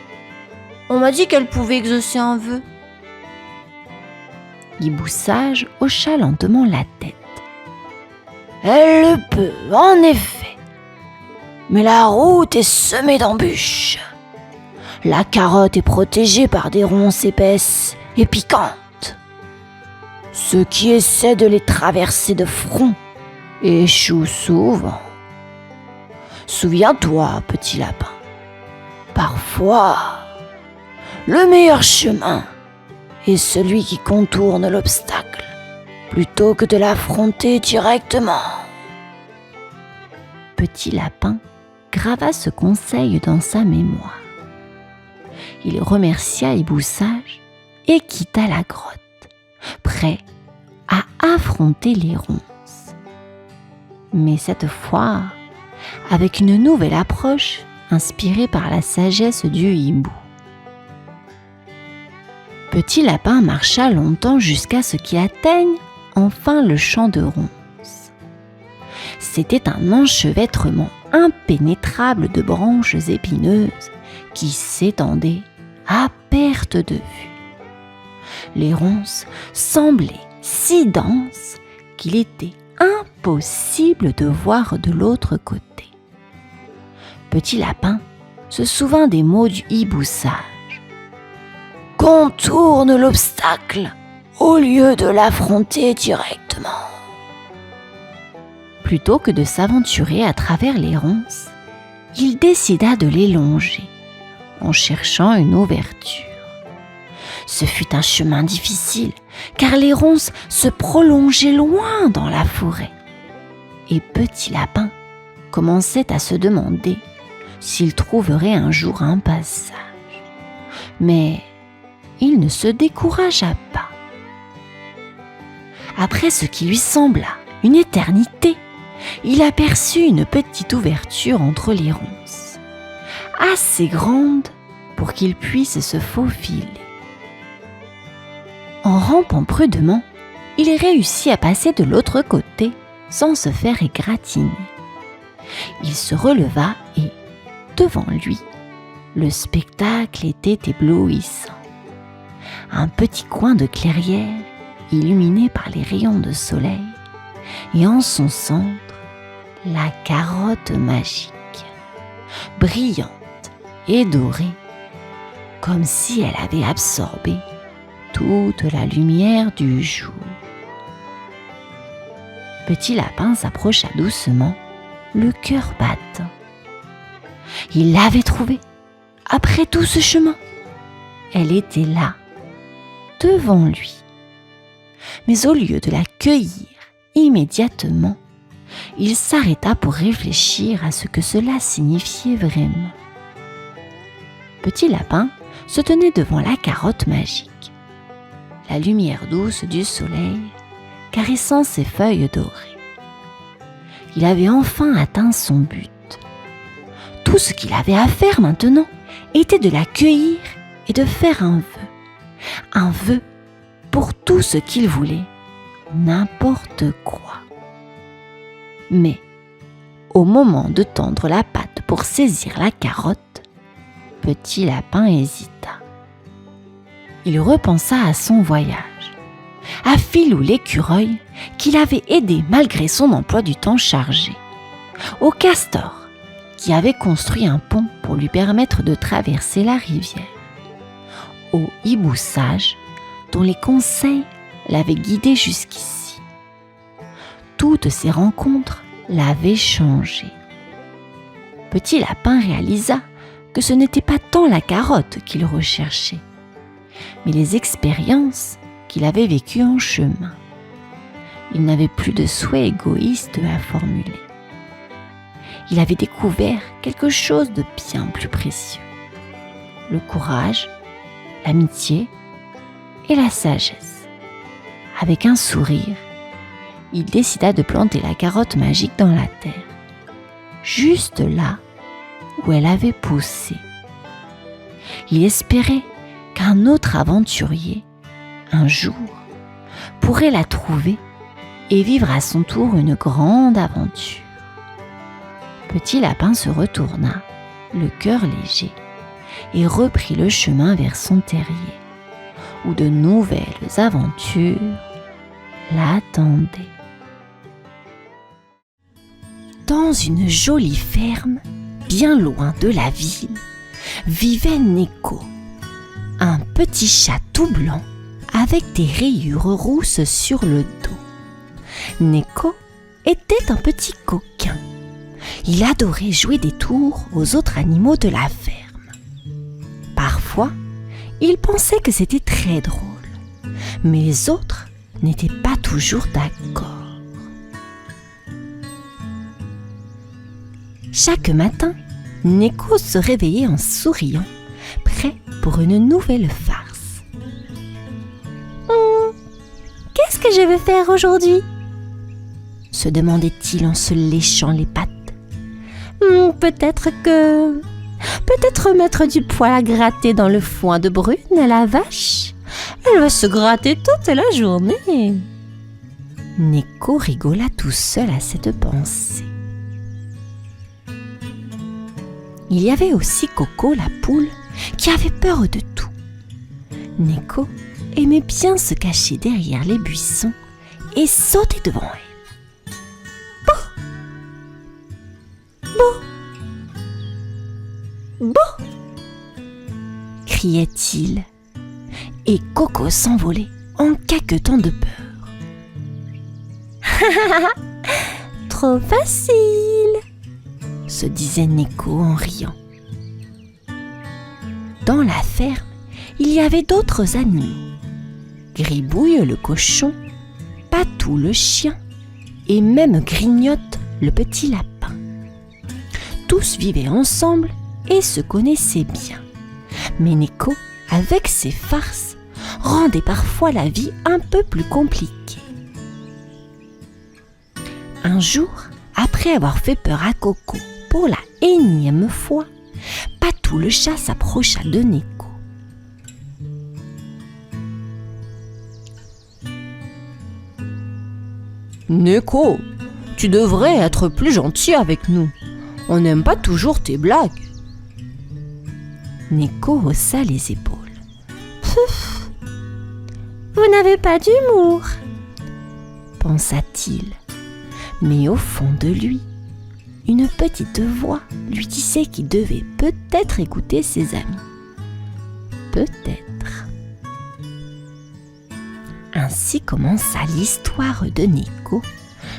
On m'a dit qu'elle pouvait exaucer un vœu. » Hibou sage hocha lentement la tête. « Elle le peut, en effet. Mais la route est semée d'embûches. La carotte est protégée par des ronces épaisses et piquantes. Ceux qui essaient de les traverser de front échouent souvent. Souviens-toi, Petit Lapin, parfois, le meilleur chemin est celui qui contourne l'obstacle plutôt que de l'affronter directement. » Petit Lapin grava ce conseil dans sa mémoire. Il remercia Hibou sage et quitta la grotte, prêt à affronter les ronces. Mais cette fois, avec une nouvelle approche inspirée par la sagesse du hibou. Petit Lapin marcha longtemps jusqu'à ce qu'il atteigne enfin le champ de ronces. C'était un enchevêtrement impénétrable de branches épineuses qui s'étendaient à perte de vue. Les ronces semblaient si denses qu'il était impossible de voir de l'autre côté. Petit Lapin se souvint des mots du hibou sage. « Contourne l'obstacle au lieu de l'affronter directement. » Plutôt que de s'aventurer à travers les ronces, il décida de les longer en cherchant une ouverture. Ce fut un chemin difficile, car les ronces se prolongeaient loin dans la forêt. Et Petit Lapin commençait à se demander s'il trouverait un jour un passage. Mais il ne se découragea pas. Après ce qui lui sembla une éternité, il aperçut une petite ouverture entre les ronces, assez grande pour qu'il puisse se faufiler. En rampant prudemment, il réussit à passer de l'autre côté sans se faire égratigner. Il se releva et, devant lui, le spectacle était éblouissant. Un petit coin de clairière illuminé par les rayons de soleil et en son centre, la carotte magique, brillante et dorée, comme si elle avait absorbé toute la lumière du jour. Petit Lapin s'approcha doucement, le cœur battant. Il l'avait trouvée, après tout ce chemin. Elle était là, devant lui. Mais au lieu de la cueillir immédiatement, il s'arrêta pour réfléchir à ce que cela signifiait vraiment. Petit Lapin se tenait devant la carotte magique, la lumière douce du soleil caressant ses feuilles dorées. Il avait enfin atteint son but. Tout ce qu'il avait à faire maintenant était de la cueillir et de faire un vœu. Un vœu pour tout ce qu'il voulait, n'importe quoi. Mais, au moment de tendre la patte pour saisir la carotte, Petit Lapin hésita. Il repensa à son voyage, à Filou l'écureuil qui l'avait aidé malgré son emploi du temps chargé, au castor qui avait construit un pont pour lui permettre de traverser la rivière, au hibou sage dont les conseils l'avaient guidé jusqu'ici. Toutes ces rencontres l'avaient changé. Petit Lapin réalisa que ce n'était pas tant la carotte qu'il recherchait, mais les expériences qu'il avait vécues en chemin. Il n'avait plus de souhaits égoïstes à formuler. Il avait découvert quelque chose de bien plus précieux: le courage, l'amitié et la sagesse. Avec un sourire, il décida de planter la carotte magique dans la terre, juste là où elle avait poussé. Il espérait qu'un autre aventurier, un jour, pourrait la trouver et vivre à son tour une grande aventure. Petit Lapin se retourna, le cœur léger, et reprit le chemin vers son terrier, où de nouvelles aventures l'attendaient. Dans une jolie ferme, bien loin de la ville, vivait Neko, un petit chat tout blanc avec des rayures rousses sur le dos. Neko était un petit coquin. Il adorait jouer des tours aux autres animaux de la ferme. Parfois, il pensait que c'était très drôle, mais les autres n'étaient pas toujours d'accord. Chaque matin, Neko se réveillait en souriant, prêt pour une nouvelle farce. Qu'est-ce que je vais faire aujourd'hui ? Se demandait-il en se léchant les pattes. Peut-être mettre du poil à gratter dans le foin de Brune à la vache. Elle va se gratter toute la journée. Neko rigola tout seul à cette pensée. Il y avait aussi Coco la poule qui avait peur de tout. Neko aimait bien se cacher derrière les buissons et sauter devant elle. Bouh! Criait-il, et Coco s'envolait en caquetant de peur. Trop facile, se disait Neko en riant. Dans la ferme, il y avait d'autres animaux. Gribouille le cochon, Patou le chien et même Grignotte le petit lapin. Tous vivaient ensemble et se connaissaient bien. Mais Neko, avec ses farces, rendait parfois la vie un peu plus compliquée. Un jour, après avoir fait peur à Coco pour la énième fois, Patou le chat s'approcha de Neko. Neko, tu devrais être plus gentil avec nous. On n'aime pas toujours tes blagues. Neko haussa les épaules. Pouf, vous n'avez pas d'humour, pensa-t-il. Mais au fond de lui, une petite voix lui disait qu'il devait peut-être écouter ses amis. Peut-être. Ainsi commença l'histoire de Neko,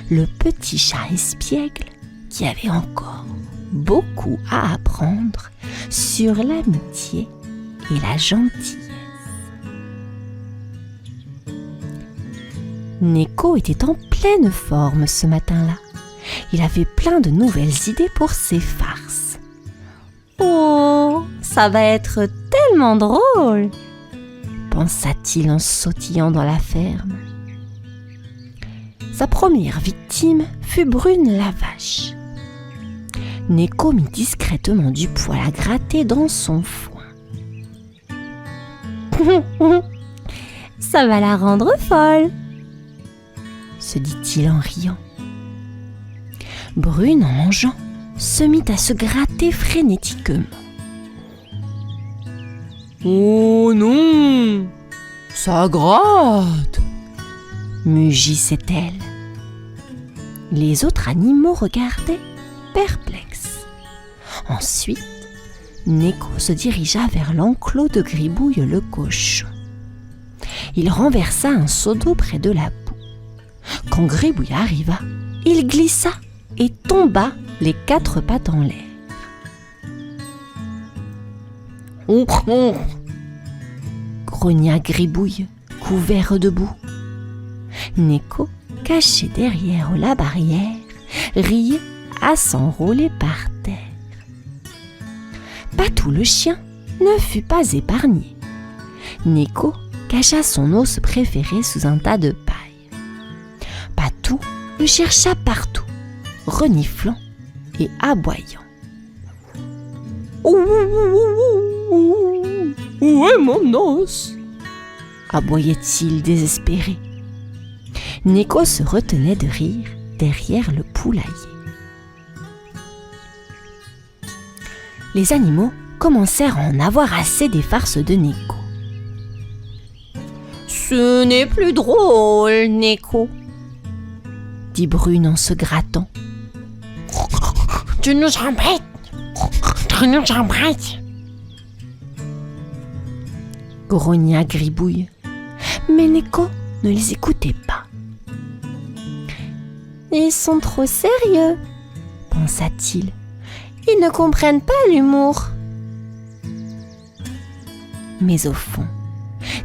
le petit chat espiègle qui avait encore beaucoup à apprendre sur l'amitié et la gentillesse. Neko était en pleine forme ce matin-là. Il avait plein de nouvelles idées pour ses farces. Oh, ça va être tellement drôle, pensa-t-il en sautillant dans la ferme. Sa première victime fut Brune la vache. Neko mit discrètement du poil à gratter dans son foin. Ça va la rendre folle, se dit-il en riant. Brune, en mangeant, se mit à se gratter frénétiquement. Oh non, ça gratte, mugissait-elle. Les autres animaux regardaient, perplexes. Ensuite, Neko se dirigea vers l'enclos de Gribouille le cochon. Il renversa un seau d'eau près de la boue. Quand Gribouille arriva, il glissa et tomba les 4 pattes en l'air. Grogna Gribouille, couvert de boue. Neko, caché derrière la barrière, riait à s'enrouler par terre. Patou le chien ne fut pas épargné. Neko cacha son os préféré sous un tas de paille. Patou le chercha partout, reniflant et aboyant. Où est mon os? Aboyait-il désespéré. Neko se retenait de rire derrière le poulailler. Les animaux commencèrent à en avoir assez des farces de Neko. Ce n'est plus drôle, Neko, dit Brune en se grattant. Tu nous embêtes. Tu nous embêtes. Grogna Gribouille. Mais Neko ne les écoutait pas. Ils sont trop sérieux, pensa-t-il. Ils ne comprennent pas l'humour. Mais au fond,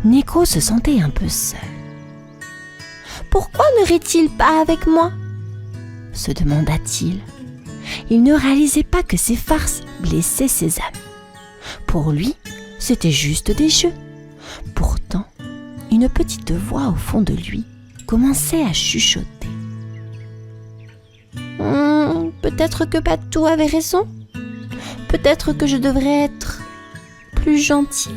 Neko se sentait un peu seul. Pourquoi ne rit-il pas avec moi? Se demanda-t-il. Il ne réalisait pas que ces farces blessaient ses amis. Pour lui, c'était juste des jeux. Pourtant, une petite voix au fond de lui commençait à chuchoter. Peut-être que Patou avait raison. Peut-être que je devrais être plus gentil.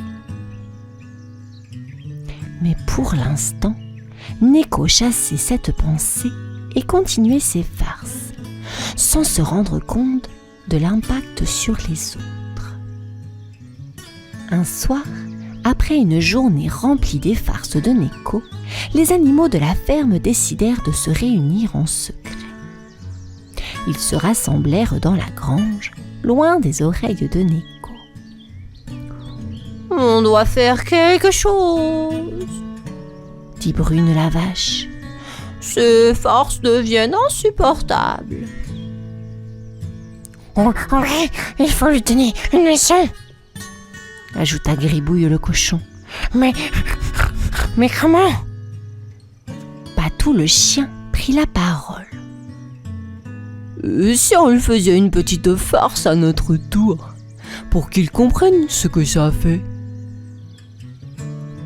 Mais pour l'instant, Neko chassait cette pensée et continuait ses farces, sans se rendre compte de l'impact sur les autres. Un soir, Après une journée remplie des farces de Neko, les animaux de la ferme décidèrent de se réunir en secret. Ils se rassemblèrent dans la grange, loin des oreilles de Neko. « On doit faire quelque chose !» dit Brune la vache. « Ces farces deviennent insupportables. » « Oui, il faut lui donner une leçon !» ajouta Gribouille le cochon. Mais comment ? Patou le chien prit la parole. Si on lui faisait une petite farce à notre tour, pour qu'il comprenne ce que ça fait.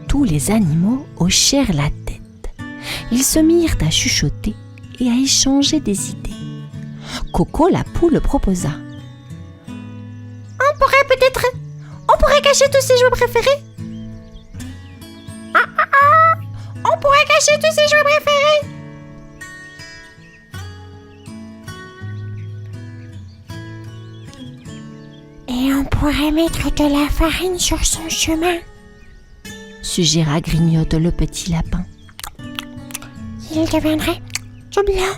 Tous les animaux hochèrent la tête. Ils se mirent à chuchoter et à échanger des idées. Coco la poule proposa. On pourrait cacher tous ses jouets préférés. On pourrait cacher tous ses jouets préférés. Et on pourrait mettre de la farine sur son chemin, suggéra Grignotte le petit lapin. Il deviendrait tout blanc.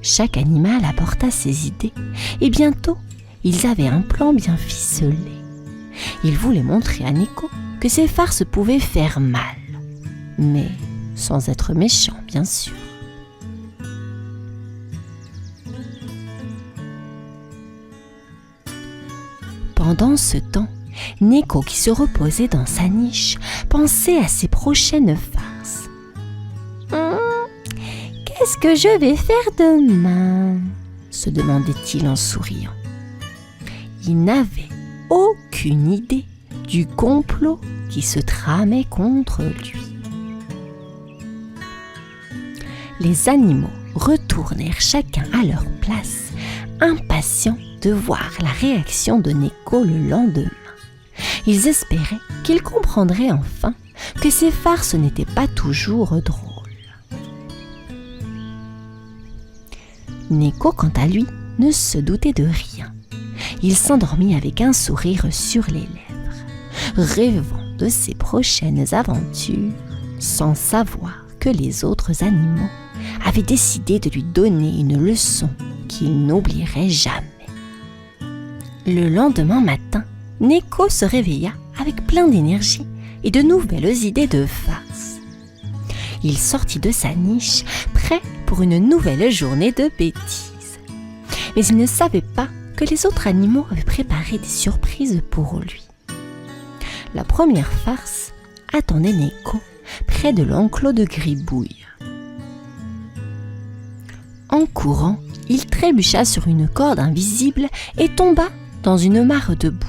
Chaque animal apporta ses idées et bientôt, ils avaient un plan bien ficelé. Ils voulaient montrer à Neko que ces farces pouvaient faire mal, mais sans être méchants, bien sûr. Pendant ce temps, Neko, qui se reposait dans sa niche, pensait à ses prochaines farces. Qu'est-ce que je vais faire demain ? Se demandait-il en souriant. Il n'avait aucune idée du complot qui se tramait contre lui. Les animaux retournèrent chacun à leur place, impatients de voir la réaction de Neko le lendemain. Ils espéraient qu'il comprendrait enfin que ces farces n'étaient pas toujours drôles. Neko, quant à lui, ne se doutait de rien. Il s'endormit avec un sourire sur les lèvres, rêvant de ses prochaines aventures, sans savoir que les autres animaux avaient décidé de lui donner une leçon qu'il n'oublierait jamais. Le lendemain matin, Neko se réveilla avec plein d'énergie et de nouvelles idées de farce. Il sortit de sa niche, prêt pour une nouvelle journée de bêtises. Mais il ne savait pas que les autres animaux avaient préparé des surprises pour lui. La première farce attendait Neko près de l'enclos de Gribouille. En courant, il trébucha sur une corde invisible et tomba dans une mare de boue.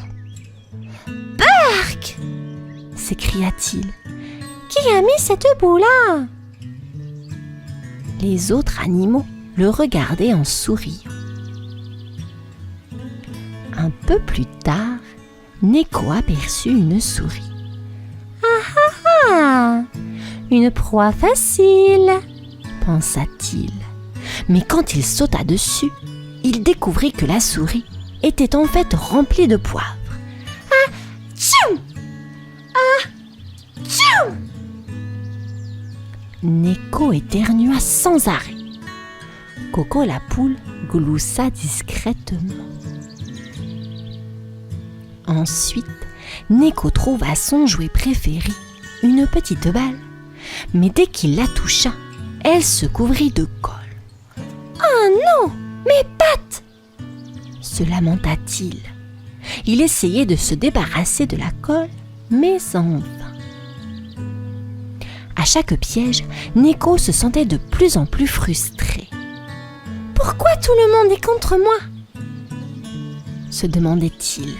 « Bark !» s'écria-t-il. « Qui a mis cette boue-là ?» Les autres animaux le regardaient en souriant. Un peu plus tard, Neko aperçut une souris. « Ah, une proie facile !» pensa-t-il. Mais quand il sauta dessus, il découvrit que la souris était en fait remplie de poivre. « Ah, tchou ! Ah, tchou !» Neko éternua sans arrêt. Coco la poule gloussa discrètement. Ensuite, Neko trouva son jouet préféré, une petite balle. Mais dès qu'il la toucha, elle se couvrit de colle. « Oh non, mes pattes !» se lamenta-t-il. Il essayait de se débarrasser de la colle, mais en vain. À chaque piège, Neko se sentait de plus en plus frustré. « Pourquoi tout le monde est contre moi ?» se demandait-il.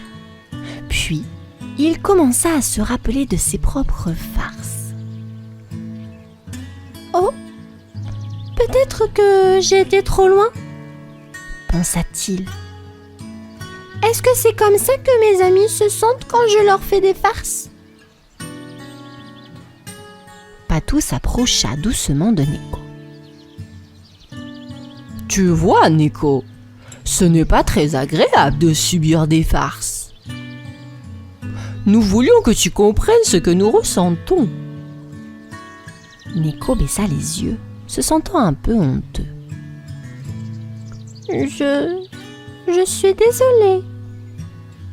Puis, il commença à se rappeler de ses propres farces. « Oh, peut-être que j'ai été trop loin ?» pensa-t-il. « Est-ce que c'est comme ça que mes amis se sentent quand je leur fais des farces ?» Patou s'approcha doucement de Neko. « Tu vois, Neko, ce n'est pas très agréable de subir des farces. » « Nous voulions que tu comprennes ce que nous ressentons. » Neko baissa les yeux, se sentant un peu honteux. Je suis désolée,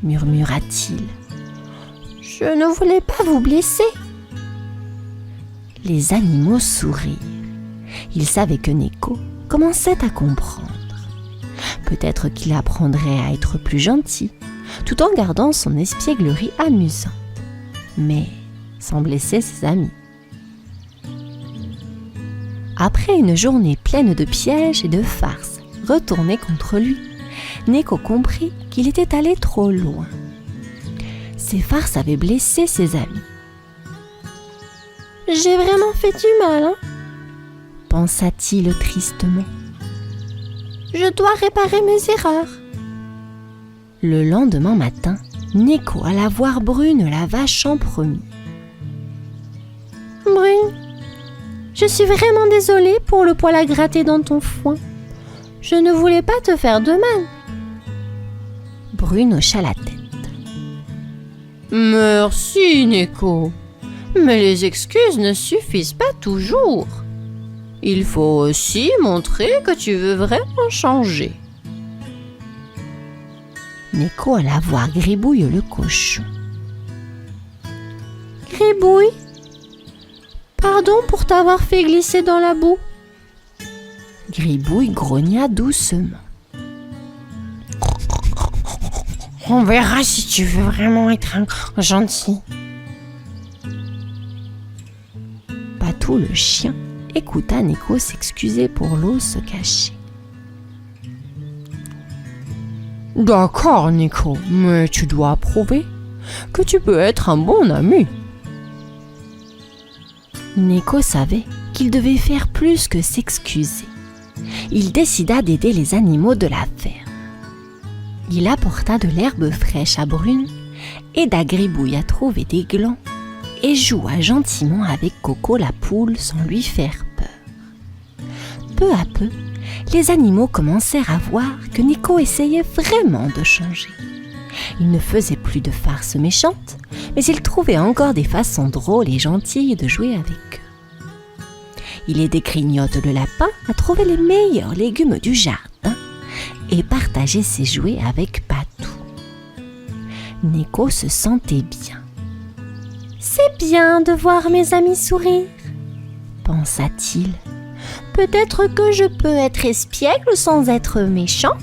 murmura-t-il. je ne voulais pas vous blesser. Les animaux sourirent. Ils savaient que Neko commençait à comprendre. Peut-être qu'il apprendrait à être plus gentil, tout en gardant son espièglerie amusante, mais sans blesser ses amis. Après une journée pleine de pièges et de farces retournées contre lui, Neko comprit qu'il était allé trop loin. Ces farces avaient blessé ses amis. « J'ai vraiment fait du mal, hein ?» pensa-t-il tristement. « Je dois réparer mes erreurs. » Le lendemain matin, Neko alla voir Brune la vache en premier. « Brune, je suis vraiment désolée pour le poil à gratter dans ton foin. Je ne voulais pas te faire de mal. » Brune hocha la tête. « Merci, Neko. Mais les excuses ne suffisent pas toujours. Il faut aussi montrer que tu veux vraiment changer. » Neko alla voir Gribouille le cochon. « Gribouille, pardon pour t'avoir fait glisser dans la boue. » Gribouille grogna doucement. « On verra si tu veux vraiment être gentil. » Patou le chien écouta Neko s'excuser pour l'eau se cacher. « D'accord, Neko, mais tu dois prouver que tu peux être un bon ami. » Neko savait qu'il devait faire plus que s'excuser. Il décida d'aider les animaux de la ferme. Il apporta de l'herbe fraîche à Brune, aida Gribouille à trouver des glands et joua gentiment avec Coco la poule sans lui faire peur. Peu à peu, les animaux commencèrent à voir que Neko essayait vraiment de changer. Il ne faisait plus de farces méchantes, mais il trouvait encore des façons drôles et gentilles de jouer avec eux. Il aidait Grignotte le lapin à trouver les meilleurs légumes du jardin et partageait ses jouets avec Patou. Neko se sentait bien. « C'est bien de voir mes amis sourire, » pensa-t-il. « Peut-être que je peux être espiègle sans être méchant. »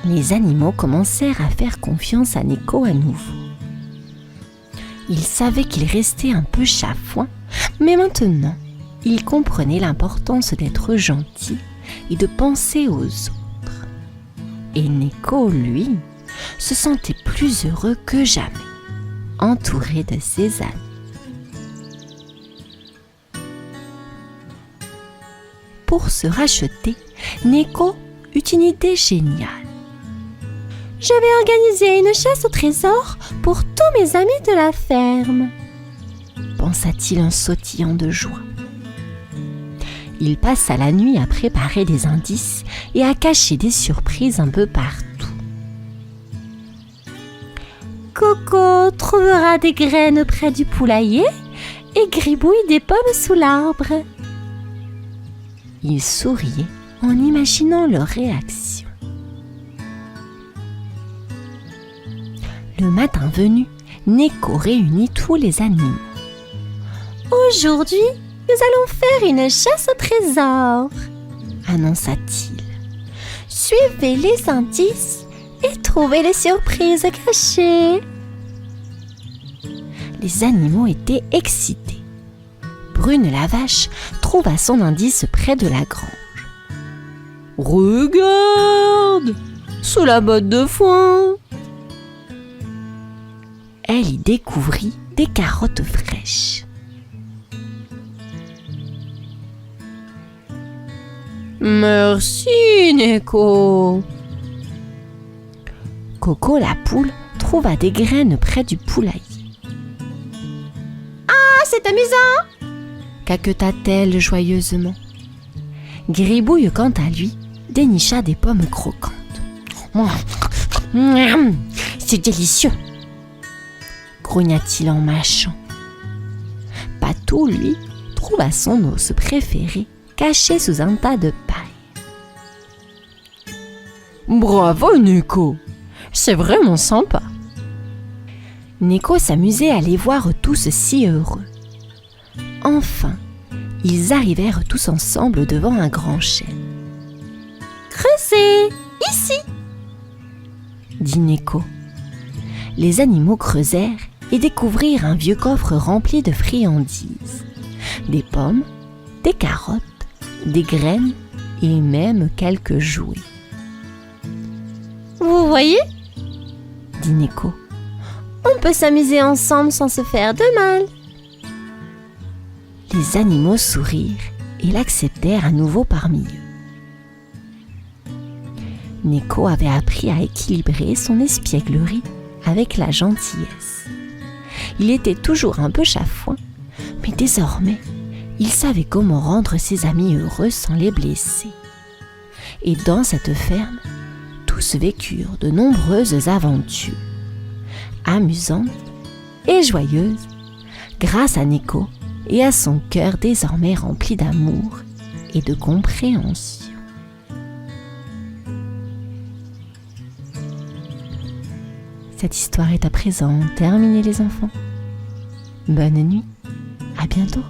Les animaux commencèrent à faire confiance à Neko à nouveau. Ils savaient qu'il restait un peu chafouin, mais maintenant, ils comprenaient l'importance d'être gentil et de penser aux autres. Et Neko, lui, se sentait plus heureux que jamais, entouré de ses amis. Pour se racheter, Neko eut une idée géniale. « Je vais organiser une chasse au trésor pour tous mes amis de la ferme, » pensa-t-il en sautillant de joie. Il passa la nuit à préparer des indices et à cacher des surprises un peu partout. Coco trouvera des graines près du poulailler et Gribouille des pommes sous l'arbre. Il souriait en imaginant leur réaction. Le matin venu, Neko réunit tous les animaux. « Aujourd'hui, nous allons faire une chasse au trésor, » annonça-t-il. « Suivez les indices et trouvez les surprises cachées. » Les animaux étaient excités. Brune la vache trouva son indice près de la grange. « Regarde, sous la botte de foin !» Elle y découvrit des carottes fraîches. « Merci, Neko !» Coco la poule trouva des graines près du poulailler. « Ah, c'est amusant !» caqueta-t-elle joyeusement. Gribouille, quant à lui, dénicha des pommes croquantes. « c'est délicieux, grogna-t-il en mâchant. Patou, lui, trouva son os préféré caché sous un tas de paille. Bravo, Nico. C'est vraiment sympa. Nico s'amusait à les voir tous si heureux. Enfin, ils arrivèrent tous ensemble devant un grand chêne. « Creusez, ici !» dit Nico. Les animaux creusèrent et découvrirent un vieux coffre rempli de friandises. Des pommes, des carottes, des graines et même quelques jouets. « Vous voyez ?» dit Nico. « On peut s'amuser ensemble sans se faire de mal. » Les animaux sourirent et l'acceptèrent à nouveau parmi eux. Nico avait appris à équilibrer son espièglerie avec la gentillesse. Il était toujours un peu chafouin, mais désormais, il savait comment rendre ses amis heureux sans les blesser. Et dans cette ferme, tous vécurent de nombreuses aventures, amusantes et joyeuses, grâce à Nico et à son cœur désormais rempli d'amour et de compréhension. Cette histoire est à présent terminée, les enfants. Bonne nuit, à bientôt.